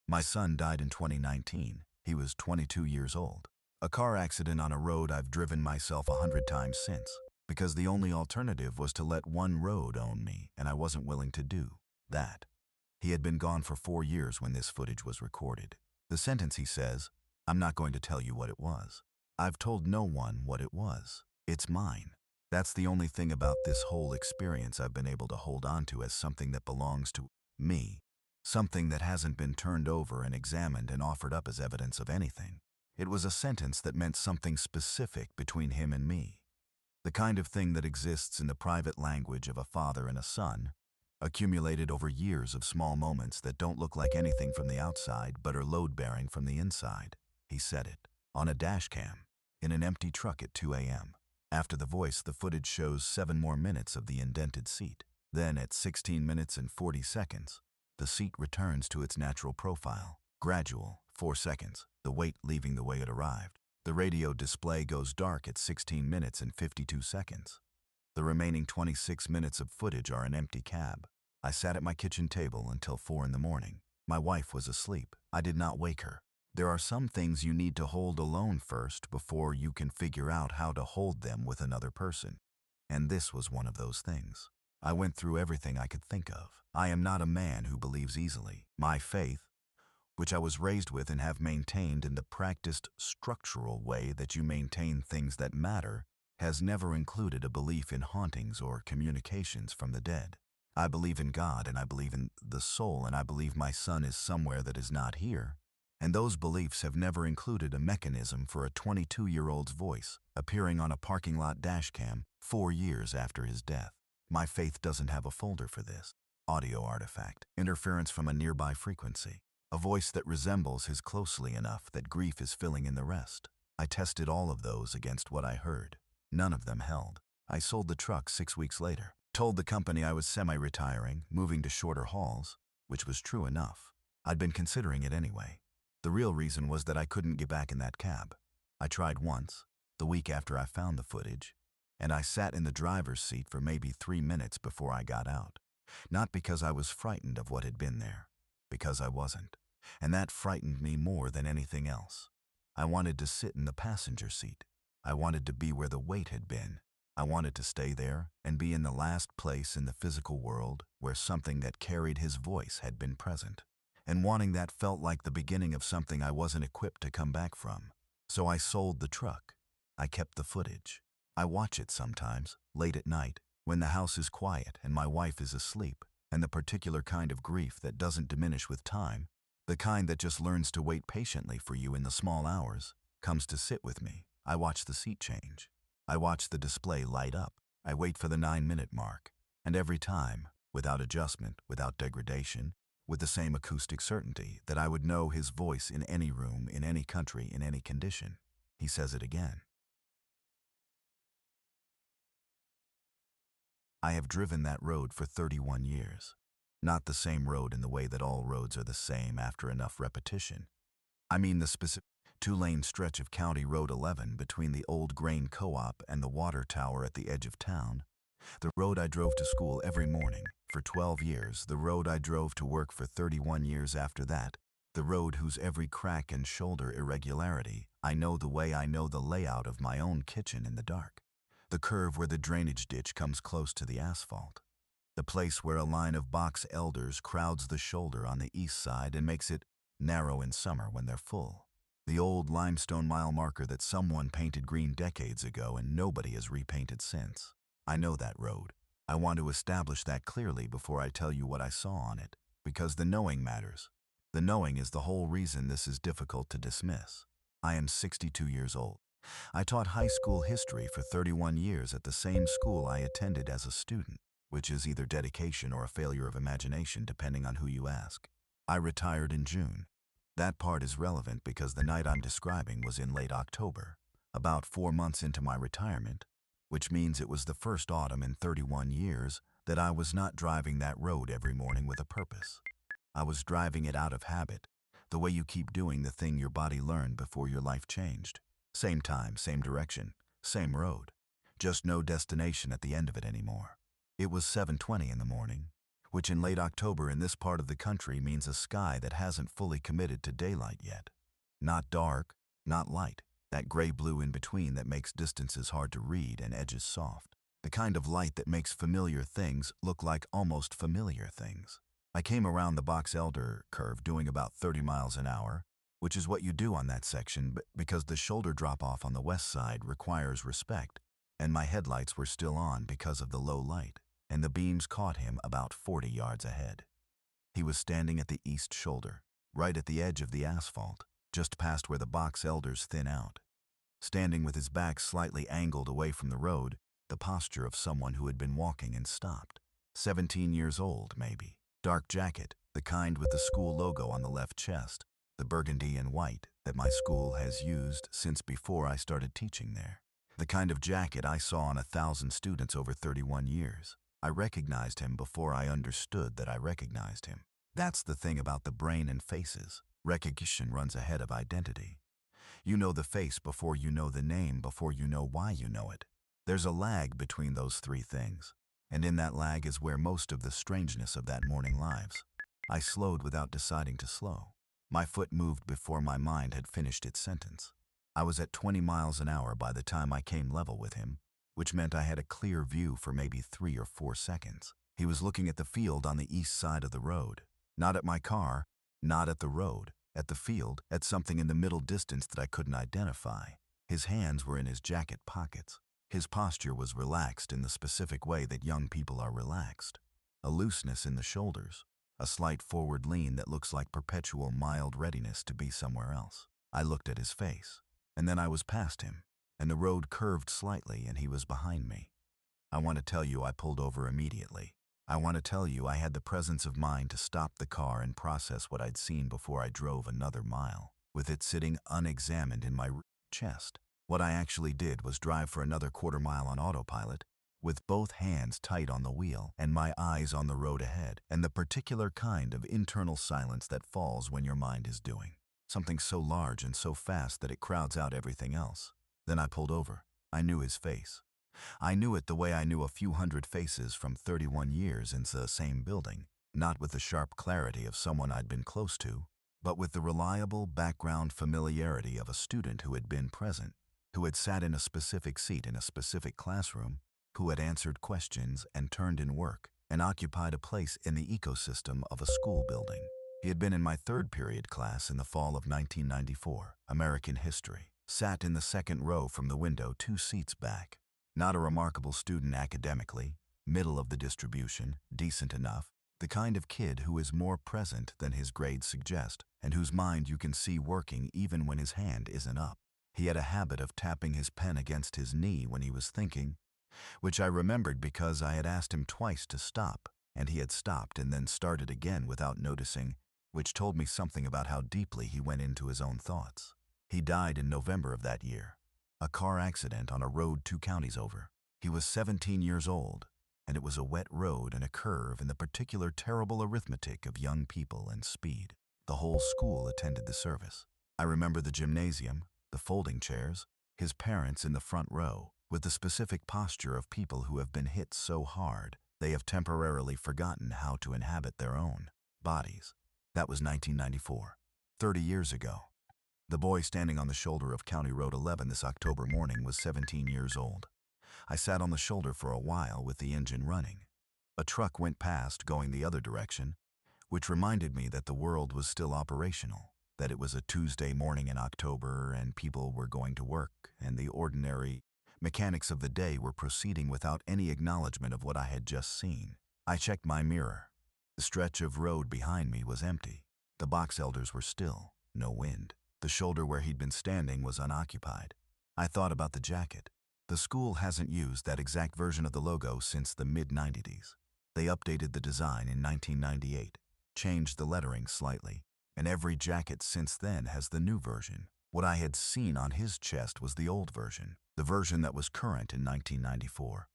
[SPEAKER 1] My son died in 2019. He was 22 years old. A car accident on a road I've driven myself 100 times since, because the only alternative was to let one road own me, and I wasn't willing to do that. He had been gone for 4 years when this footage was recorded. The sentence he says, "I'm not going to tell you what it was. I've told no one what it was. It's mine." That's the only thing about this whole experience I've been able to hold on to as something that belongs to me, something that hasn't been turned over and examined and offered up as evidence of anything. It was a sentence that meant something specific between him and me, the kind of thing that exists in the private language of a father and a son, accumulated over years of small moments that don't look like anything from the outside but are load-bearing from the inside. He said it, on a dash cam, in an empty truck at 2 a.m. After the voice, the footage shows 7 more minutes of the indented seat. Then, at 16 minutes and 40 seconds, the seat returns to its natural profile. Gradual, 4 seconds, the weight leaving the way it arrived. The radio display goes dark at 16 minutes and 52 seconds. The remaining 26 minutes of footage are an empty cab. I sat at my kitchen table until 4 in the morning. My wife was asleep. I did not wake her. There are some things you need to hold alone first before you can figure out how to hold them with another person. And this was one of those things. I went through everything I could think of. I am not a man who believes easily. My faith, which I was raised with and have maintained in the practiced, structural way that you maintain things that matter, has never included a belief in hauntings or communications from the dead. I believe in God, and I believe in the soul, and I believe my son is somewhere that is not here. And those beliefs have never included a mechanism for a 22-year-old's voice appearing on a parking lot dashcam 4 years after his death. My faith doesn't have a folder for this. Audio artifact, interference from a nearby frequency, a voice that resembles his closely enough that grief is filling in the rest. I tested all of those against what I heard. None of them held. I sold the truck 6 weeks later, told the company I was semi-retiring, moving to shorter hauls, which was true enough. I'd been considering it anyway. The real reason was that I couldn't get back in that cab. I tried once, the week after I found the footage, and I sat in the driver's seat for maybe 3 minutes before I got out. Not because I was frightened of what had been there, because I wasn't. And that frightened me more than anything else. I wanted to sit in the passenger seat. I wanted to be where the weight had been. I wanted to stay there and be in the last place in the physical world where something that carried his voice had been present. And wanting that felt like the beginning of something I wasn't equipped to come back from. So I sold the truck. I kept the footage. I watch it sometimes, late at night, when the house is quiet and my wife is asleep, and the particular kind of grief that doesn't diminish with time, the kind that just learns to wait patiently for you in the small hours, comes to sit with me. I watch the seat change. I watch the display light up. I wait for the 9-minute mark. And every time, without adjustment, without degradation, with the same acoustic certainty that I would know his voice in any room, in any country, in any condition, he says it again. I have driven that road for 31 years. Not the same road in the way that all roads are the same after enough repetition. I mean the specific 2-lane stretch of County Road 11 between the old grain co-op and the water tower at the edge of town. The road I drove to school every morning for 12 years, the road I drove to work for 31 years after that, the road whose every crack and shoulder irregularity I know the way I know the layout of my own kitchen in the dark. The curve where the drainage ditch comes close to the asphalt. The place where a line of box elders crowds the shoulder on the east side and makes it narrow in summer when they're full. The old limestone mile marker that someone painted green decades ago and nobody has repainted since. I know that road. I want to establish that clearly before I tell you what I saw on it, because the knowing matters. The knowing is the whole reason this is difficult to dismiss. I am 62 years old. I taught high school history for 31 years at the same school I attended as a student, which is either dedication or a failure of imagination depending on who you ask. I retired in June. That part is relevant because the night I'm describing was in late October, about 4 months into my retirement, which means it was the first autumn in 31 years that I was not driving that road every morning with a purpose. I was driving it out of habit, the way you keep doing the thing your body learned before your life changed. Same time, same direction, same road, just no destination at the end of it anymore. It was 7:20 in the morning, which in late October in this part of the country means a sky that hasn't fully committed to daylight yet. Not dark, not light, that gray-blue in between that makes distances hard to read and edges soft. The kind of light that makes familiar things look like almost familiar things. I came around the box elder curve doing about 30 miles an hour, which is what you do on that section because the shoulder drop-off on the west side requires respect, and my headlights were still on because of the low light, and the beams caught him about 40 yards ahead. He was standing at the east shoulder, right at the edge of the asphalt, just past where the box elders thin out. Standing with his back slightly angled away from the road, the posture of someone who had been walking and stopped. 17 years old, maybe. Dark jacket, the kind with the school logo on the left chest, the burgundy and white that my school has used since before I started teaching there. The kind of jacket I saw on 1,000 students over 31 years. I recognized him before I understood that I recognized him. That's the thing about the brain and faces. Recognition runs ahead of identity. You know the face before you know the name, before you know why you know it. There's a lag between those three things, and in that lag is where most of the strangeness of that morning lives. I slowed without deciding to slow. My foot moved before my mind had finished its sentence. I was at 20 miles an hour by the time I came level with him, which meant I had a clear view for maybe 3 or 4 seconds. He was looking at the field on the east side of the road. Not at my car, not at the road, at the field, at something in the middle distance that I couldn't identify. His hands were in his jacket pockets. His posture was relaxed in the specific way that young people are relaxed. A looseness in the shoulders, a slight forward lean that looks like perpetual mild readiness to be somewhere else. I looked at his face, and then I was past him, and the road curved slightly and he was behind me. I want to tell you I pulled over immediately. I want to tell you I had the presence of mind to stop the car and process what I'd seen before I drove another mile, with it sitting unexamined in my chest. What I actually did was drive for another quarter mile on autopilot, with both hands tight on the wheel and my eyes on the road ahead, and the particular kind of internal silence that falls when your mind is doing something so large and so fast that it crowds out everything else. Then I pulled over. I knew his face. I knew it the way I knew a few hundred faces from 31 years in the same building, not with the sharp clarity of someone I'd been close to, but with the reliable background familiarity of a student who had been present, who had sat in a specific seat in a specific classroom, who had answered questions and turned in work, and occupied a place in the ecosystem of a school building. He had been in my third period class in the fall of 1994, American history, sat in the second row from the window 2 seats back. Not a remarkable student academically, middle of the distribution, decent enough, the kind of kid who is more present than his grades suggest, and whose mind you can see working even when his hand isn't up. He had a habit of tapping his pen against his knee when he was thinking, which I remembered because I had asked him twice to stop, and he had stopped and then started again without noticing, which told me something about how deeply he went into his own thoughts. He died in November of that year. A car accident on a road 2 counties over. He was 17 years old, and it was a wet road and a curve in the particular terrible arithmetic of young people and speed. The whole school attended the service. I remember the gymnasium, the folding chairs, his parents in the front row, with the specific posture of people who have been hit so hard they have temporarily forgotten how to inhabit their own bodies. That was 1994, 30 years ago. The boy standing on the shoulder of County Road 11 this October morning was 17 years old. I sat on the shoulder for a while with the engine running. A truck went past going the other direction, which reminded me that the world was still operational, that it was a Tuesday morning in October and people were going to work, and the ordinary mechanics of the day were proceeding without any acknowledgement of what I had just seen. I checked my mirror. The stretch of road behind me was empty. The box elders were still, no wind. The shoulder where he'd been standing was unoccupied. I thought about the jacket. The school hasn't used that exact version of the logo since the mid-90s. They updated the design in 1998, changed the lettering slightly, and every jacket since then has the new version. What I had seen on his chest was the old version, the version that was current in 1994.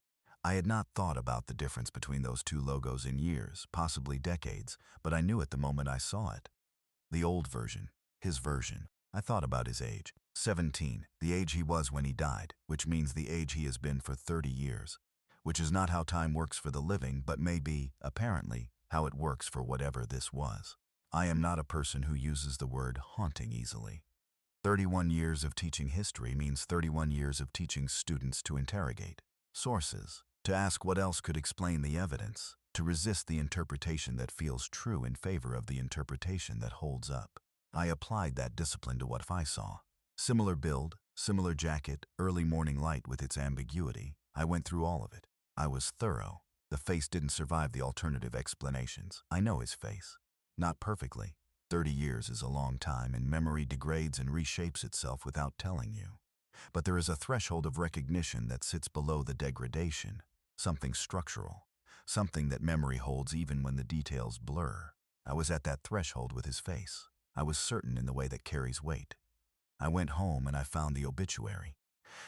[SPEAKER 1] I had not thought about the difference between those two logos in years, possibly decades, but I knew at the moment I saw it. The old version, his version. I thought about his age. 17, the age he was when he died, which means the age he has been for 30 years, which is not how time works for the living, but may be, apparently, how it works for whatever this was. I am not a person who uses the word haunting easily. 31 years of teaching history means 31 years of teaching students to interrogate sources, to ask what else could explain the evidence, to resist the interpretation that feels true in favor of the interpretation that holds up. I applied that discipline to what I saw. Similar build, similar jacket, early morning light with its ambiguity. I went through all of it. I was thorough. The face didn't survive the alternative explanations. I know his face. Not perfectly. 30 years is a long time, and memory degrades and reshapes itself without telling you. But there is a threshold of recognition that sits below the degradation, something structural, something that memory holds even when the details blur. I was at that threshold with his face. I was certain in the way that carries weight. I went home and I found the obituary.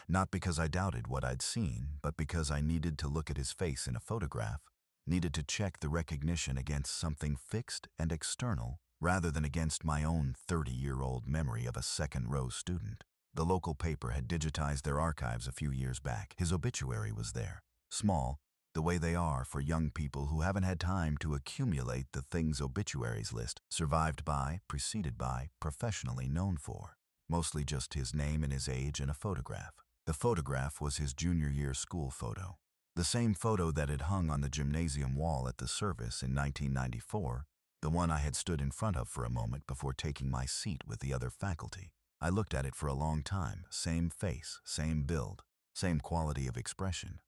[SPEAKER 1] Not because I doubted what I'd seen, but because I needed to look at his face in a photograph, needed to check the recognition against something fixed and external, rather than against my own 30-year-old memory of a second-row student. The local paper had digitized their archives a few years back. His obituary was there, small, the way they are for young people who haven't had time to accumulate the things obituaries list, survived by, preceded by, professionally known for. Mostly just his name and his age and a photograph. The photograph was his junior year school photo. The same photo that had hung on the gymnasium wall at the service in 1994, the one I had stood in front of for a moment before taking my seat with the other faculty. I looked at it for a long time, same face, same build, same quality of expression.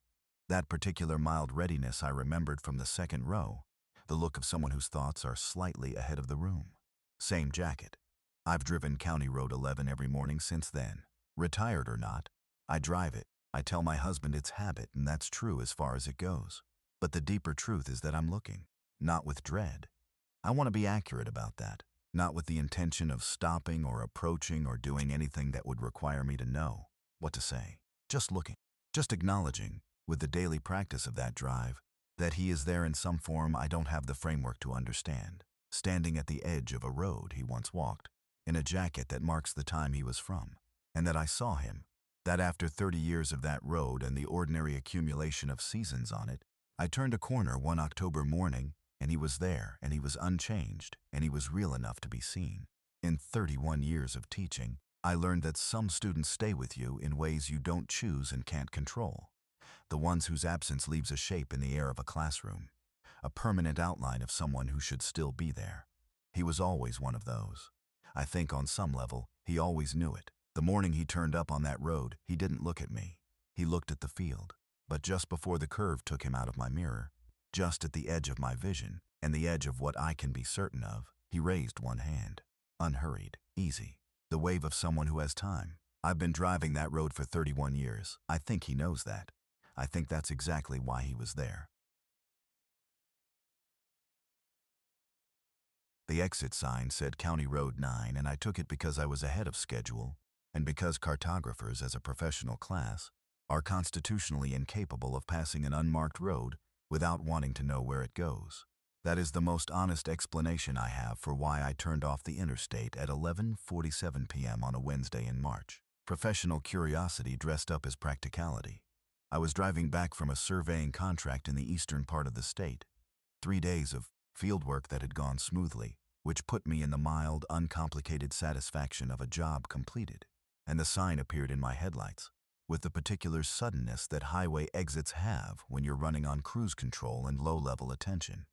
[SPEAKER 1] That particular mild readiness I remembered from the second row, the look of someone whose thoughts are slightly ahead of the room. Same jacket. I've driven County Road 11 every morning since then. Retired or not, I drive it. I tell my husband it's habit, and that's true as far as it goes. But the deeper truth is that I'm looking, not with dread. I want to be accurate about that, not with the intention of stopping or approaching or doing anything that would require me to know what to say. Just looking, just acknowledging, with the daily practice of that drive, that he is there in some form I don't have the framework to understand, standing at the edge of a road he once walked, in a jacket that marks the time he was from, and that I saw him, that after 30 years of that road and the ordinary accumulation of seasons on it, I turned a corner one October morning, and he was there, and he was unchanged, and he was real enough to be seen. In 31 years of teaching, I learned that some students stay with you in ways you don't choose and can't control. The ones whose absence leaves a shape in the air of a classroom, a permanent outline of someone who should still be there. He was always one of those. I think on some level, he always knew it. The morning he turned up on that road, he didn't look at me. He looked at the field. But just before the curve took him out of my mirror, just at the edge of my vision, and the edge of what I can be certain of, he raised one hand. Unhurried, easy. The wave of someone who has time. I've been driving that road for 31 years. I think he knows that. I think that's exactly why he was there. The exit sign said County Road 9, and I took it because I was ahead of schedule, and because cartographers, as a professional class, are constitutionally incapable of passing an unmarked road without wanting to know where it goes. That is the most honest explanation I have for why I turned off the interstate at 11:47 p.m. on a Wednesday in March. Professional curiosity dressed up as practicality. I was driving back from a surveying contract in the eastern part of the state. 3 days of field work that had gone smoothly, which put me in the mild, uncomplicated satisfaction of a job completed. And the sign appeared in my headlights, with the particular suddenness that highway exits have when you're running on cruise control and low-level attention.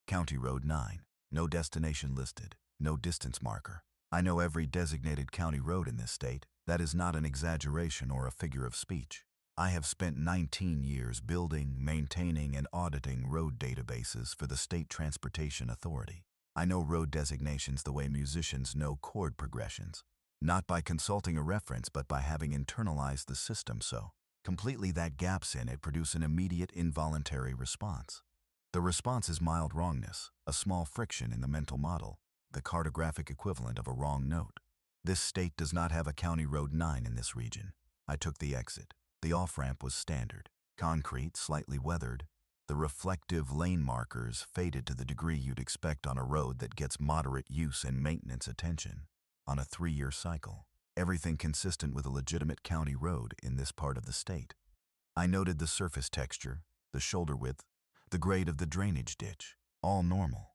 [SPEAKER 1] County Road 9. No destination listed. No distance marker. I know every designated county road in this state. That is not an exaggeration or a figure of speech. I have spent 19 years building, maintaining, and auditing road databases for the State Transportation Authority. I know road designations the way musicians know chord progressions, not by consulting a reference but by having internalized the system so completely that gaps in it produce an immediate involuntary response. The response is mild wrongness, a small friction in the mental model, the cartographic equivalent of a wrong note. This state does not have a County Road 9 in this region. I took the exit. The off-ramp was standard, concrete, slightly weathered. The reflective lane markers faded to the degree you'd expect on a road that gets moderate use and maintenance attention on a 3-year cycle. Everything consistent with a legitimate county road in this part of the state. I noted the surface texture, the shoulder width, the grade of the drainage ditch, all normal.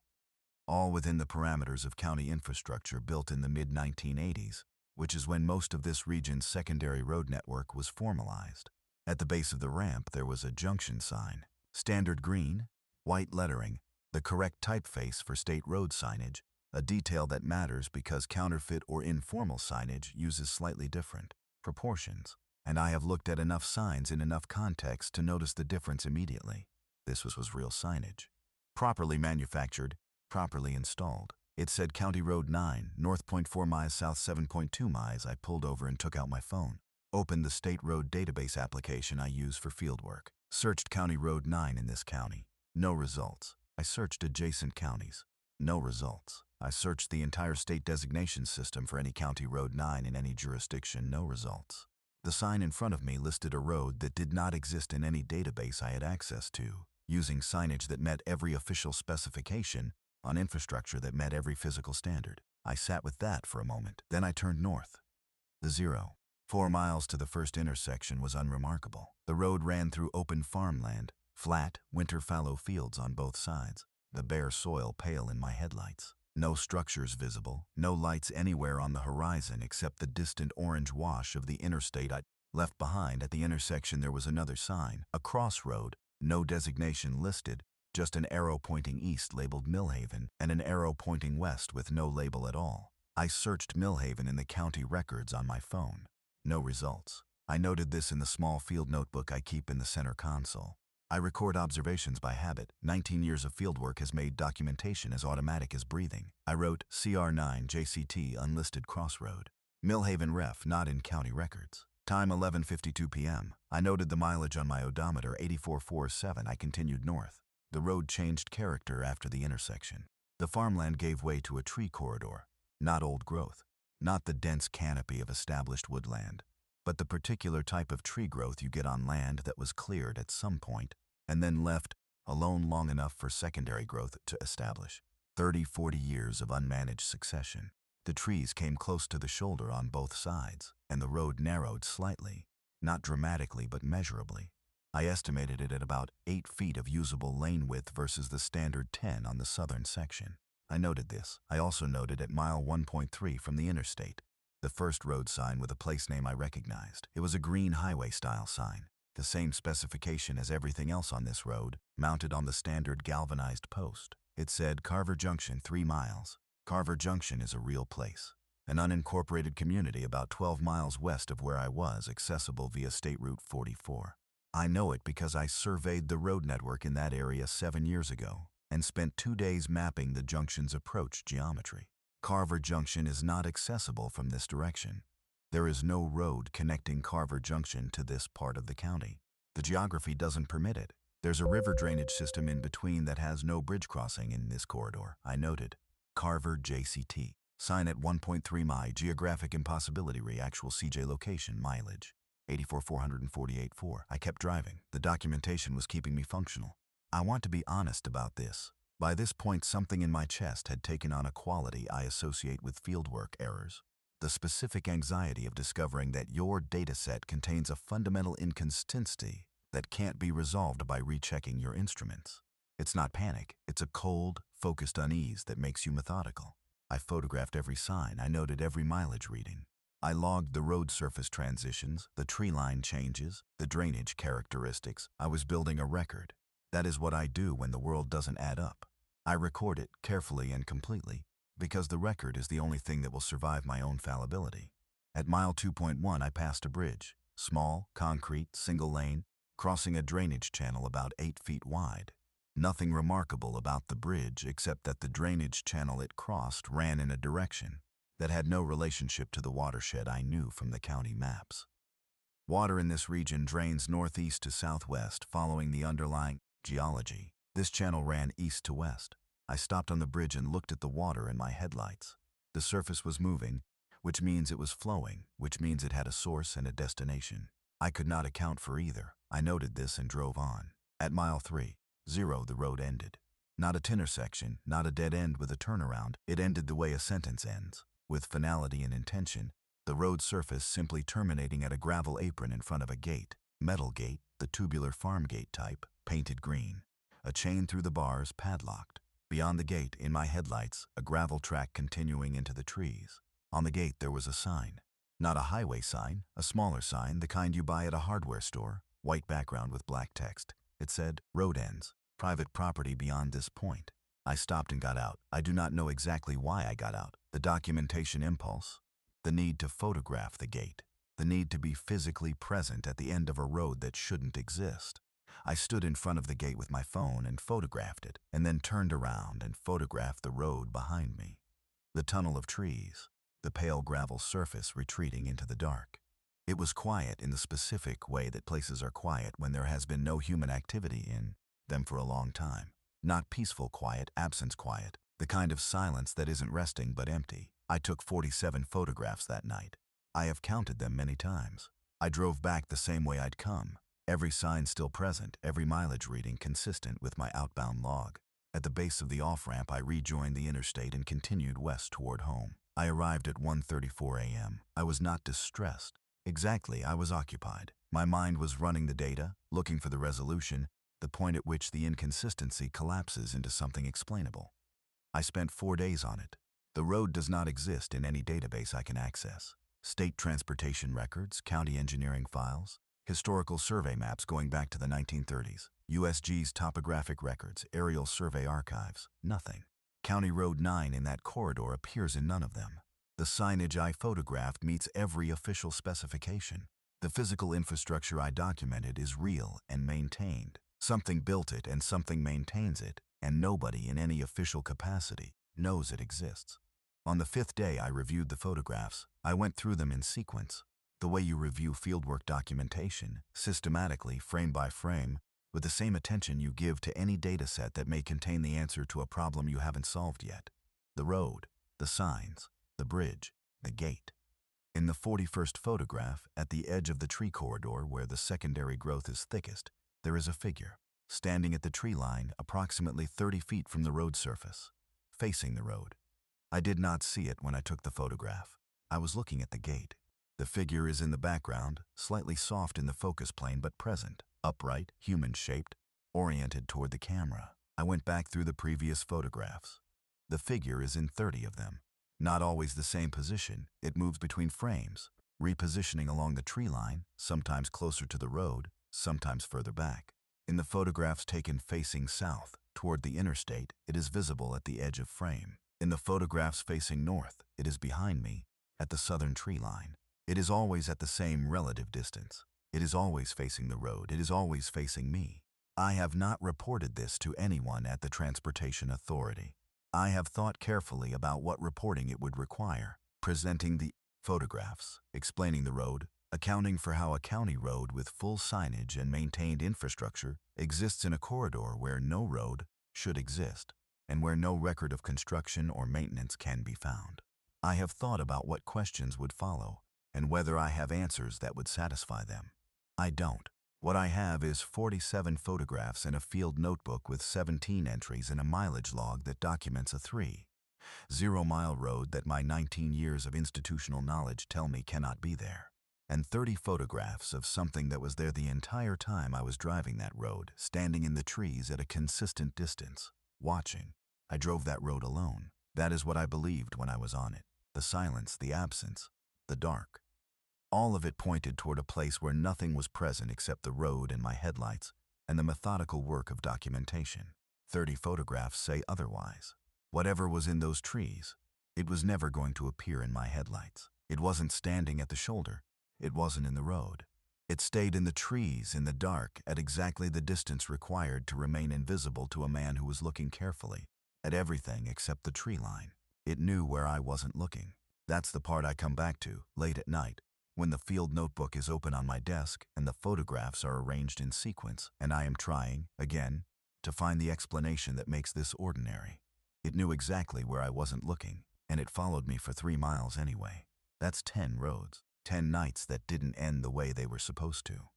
[SPEAKER 1] All within the parameters of county infrastructure built in the mid-1980s, which is when most of this region's secondary road network was formalized. At the base of the ramp there was a junction sign, standard green, white lettering, the correct typeface for state road signage, a detail that matters because counterfeit or informal signage uses slightly different proportions. And I have looked at enough signs in enough context to notice the difference immediately. This was real signage. Properly manufactured, properly installed. It said County Road 9, north 0.4 miles, south 7.2 miles. I pulled over and took out my phone. Opened the state road database application I use for fieldwork. Searched County Road 9 in this county. No results. I searched adjacent counties. No results. I searched the entire state designation system for any County Road 9 in any jurisdiction. No results. The sign in front of me listed a road that did not exist in any database I had access to, using signage that met every official specification on infrastructure that met every physical standard. I sat with that for a moment. Then I turned north. The 0.4 miles to the first intersection was unremarkable. The road ran through open farmland, flat, winter fallow fields on both sides, the bare soil pale in my headlights. No structures visible, no lights anywhere on the horizon except the distant orange wash of the interstate I left behind. At the intersection there was another sign, a crossroad, no designation listed, just an arrow pointing east labeled Millhaven and an arrow pointing west with no label at all. I searched Millhaven in the county records on my phone. No results. I noted this in the small field notebook I keep in the center console. I record observations by habit. 19 years of fieldwork has made documentation as automatic as breathing. I wrote CR9 JCT unlisted crossroad. Millhaven ref not in county records. Time 11:52 p.m. I noted the mileage on my odometer 8447. I continued north. The road changed character after the intersection. The farmland gave way to a tree corridor, not old growth, not the dense canopy of established woodland, but the particular type of tree growth you get on land that was cleared at some point and then left alone long enough for secondary growth to establish. 30-40 years of unmanaged succession. The trees came close to the shoulder on both sides, and the road narrowed slightly, not dramatically but measurably. I estimated it at about 8 feet of usable lane width versus the standard 10 on the southern section. I noted this. I also noted at mile 1.3 from the interstate, the first road sign with a place name I recognized. It was a green highway-style sign, the same specification as everything else on this road, mounted on the standard galvanized post. It said Carver Junction 3 miles. Carver Junction is a real place, an unincorporated community about 12 miles west of where I was, accessible via State Route 44. I know it because I surveyed the road network in that area 7 years ago and spent 2 days mapping the junction's approach geometry. Carver Junction is not accessible from this direction. There is no road connecting Carver Junction to this part of the county. The geography doesn't permit it. There's a river drainage system in between that has no bridge crossing in this corridor. I noted Carver JCT. Sign at 1.3 mi. Geographic impossibility. Actual CJ location. Mileage 84,448.4. I kept driving. The documentation was keeping me functional. I want to be honest about this. By this point, something in my chest had taken on a quality I associate with fieldwork errors. The specific anxiety of discovering that your dataset contains a fundamental inconsistency that can't be resolved by rechecking your instruments. It's not panic. It's a cold, focused unease that makes you methodical. I photographed every sign, I noted every mileage reading. I logged the road surface transitions, the tree line changes, the drainage characteristics. I was building a record. That is what I do when the world doesn't add up. I record it carefully and completely, because the record is the only thing that will survive my own fallibility. At mile 2.1, I passed a bridge, small, concrete, single lane, crossing a drainage channel about 8 feet wide. Nothing remarkable about the bridge except that the drainage channel it crossed ran in a direction that had no relationship to the watershed I knew from the county maps. Water in this region drains northeast to southwest following the underlying geology. This channel ran east to west. I stopped on the bridge and looked at the water in my headlights. The surface was moving, which means it was flowing, which means it had a source and a destination. I could not account for either. I noted this and drove on. At mile 3.0, the road ended. Not a intersection, not a dead end with a turnaround. It ended the way a sentence ends, with finality and intention, the road surface simply terminating at a gravel apron in front of a gate. Metal gate, the tubular farm gate type, painted green. A chain through the bars, padlocked. Beyond the gate, in my headlights, a gravel track continuing into the trees. On the gate there was a sign. Not a highway sign, a smaller sign, the kind you buy at a hardware store, white background with black text. It said, "Road ends. Private property beyond this point." I stopped and got out. I do not know exactly why I got out. The documentation impulse, the need to photograph the gate, the need to be physically present at the end of a road that shouldn't exist. I stood in front of the gate with my phone and photographed it, and then turned around and photographed the road behind me. The tunnel of trees, the pale gravel surface retreating into the dark. It was quiet in the specific way that places are quiet when there has been no human activity in them for a long time. Not peaceful quiet, absence quiet, the kind of silence that isn't resting but empty. I took 47 photographs that night. I have counted them many times. I drove back the same way I'd come. Every sign still present, every mileage reading consistent with my outbound log. At the base of the off-ramp, I rejoined the interstate and continued west toward home. I arrived at 1:34 a.m. I was not distressed. Exactly, I was occupied. My mind was running the data, looking for the resolution, the point at which the inconsistency collapses into something explainable. I spent 4 days on it. The road does not exist in any database I can access. State transportation records, county engineering files, historical survey maps going back to the 1930s, USG's topographic records, aerial survey archives, nothing. County Road 9 in that corridor appears in none of them. The signage I photographed meets every official specification. The physical infrastructure I documented is real and maintained. Something built it and something maintains it, and nobody in any official capacity knows it exists. On the 5th day I reviewed the photographs. I went through them in sequence, the way you review fieldwork documentation, systematically, frame by frame, with the same attention you give to any data set that may contain the answer to a problem you haven't solved yet. The road, the signs, the bridge, the gate. In the 41st photograph, at the edge of the tree corridor where the secondary growth is thickest, there is a figure, standing at the tree line approximately 30 feet from the road surface, facing the road. I did not see it when I took the photograph. I was looking at the gate. The figure is in the background, slightly soft in the focus plane but present, upright, human-shaped, oriented toward the camera. I went back through the previous photographs. The figure is in 30 of them. Not always the same position, it moves between frames, repositioning along the tree line, sometimes closer to the road, sometimes further back. In the photographs taken facing south, toward the interstate, it is visible at the edge of frame. In the photographs facing north, it is behind me, at the southern tree line. It is always at the same relative distance. It is always facing the road. It is always facing me. I have not reported this to anyone at the Transportation Authority. I have thought carefully about what reporting it would require, presenting the photographs, explaining the road, accounting for how a county road with full signage and maintained infrastructure exists in a corridor where no road should exist, and where no record of construction or maintenance can be found. I have thought about what questions would follow, and whether I have answers that would satisfy them. I don't. What I have is 47 photographs in a field notebook with 17 entries in a mileage log that documents a 3.0-mile road that my 19 years of institutional knowledge tell me cannot be there, and 30 photographs of something that was there the entire time I was driving that road, standing in the trees at a consistent distance, watching. I drove that road alone. That is what I believed when I was on it. The silence, the absence, the dark. All of it pointed toward a place where nothing was present except the road and my headlights and the methodical work of documentation. 30 photographs say otherwise. Whatever was in those trees, it was never going to appear in my headlights. It wasn't standing at the shoulder. It wasn't in the road. It stayed in the trees, in the dark, at exactly the distance required to remain invisible to a man who was looking carefully at everything except the tree line. It knew where I wasn't looking. That's the part I come back to, late at night, when the field notebook is open on my desk and the photographs are arranged in sequence, and I am trying, again, to find the explanation that makes this ordinary. It knew exactly where I wasn't looking, and it followed me for 3 miles anyway. That's 10 roads, 10 nights that didn't end the way they were supposed to.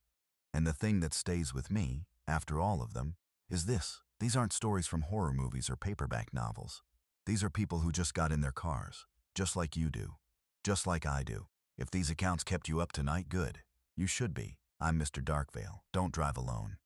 [SPEAKER 1] And the thing that stays with me, after all of them, is this. These aren't stories from horror movies or paperback novels. These are people who just got in their cars, just like you do, just like I do. If these accounts kept you up tonight, good. You should be. I'm Mr. Darkveil. Don't drive alone.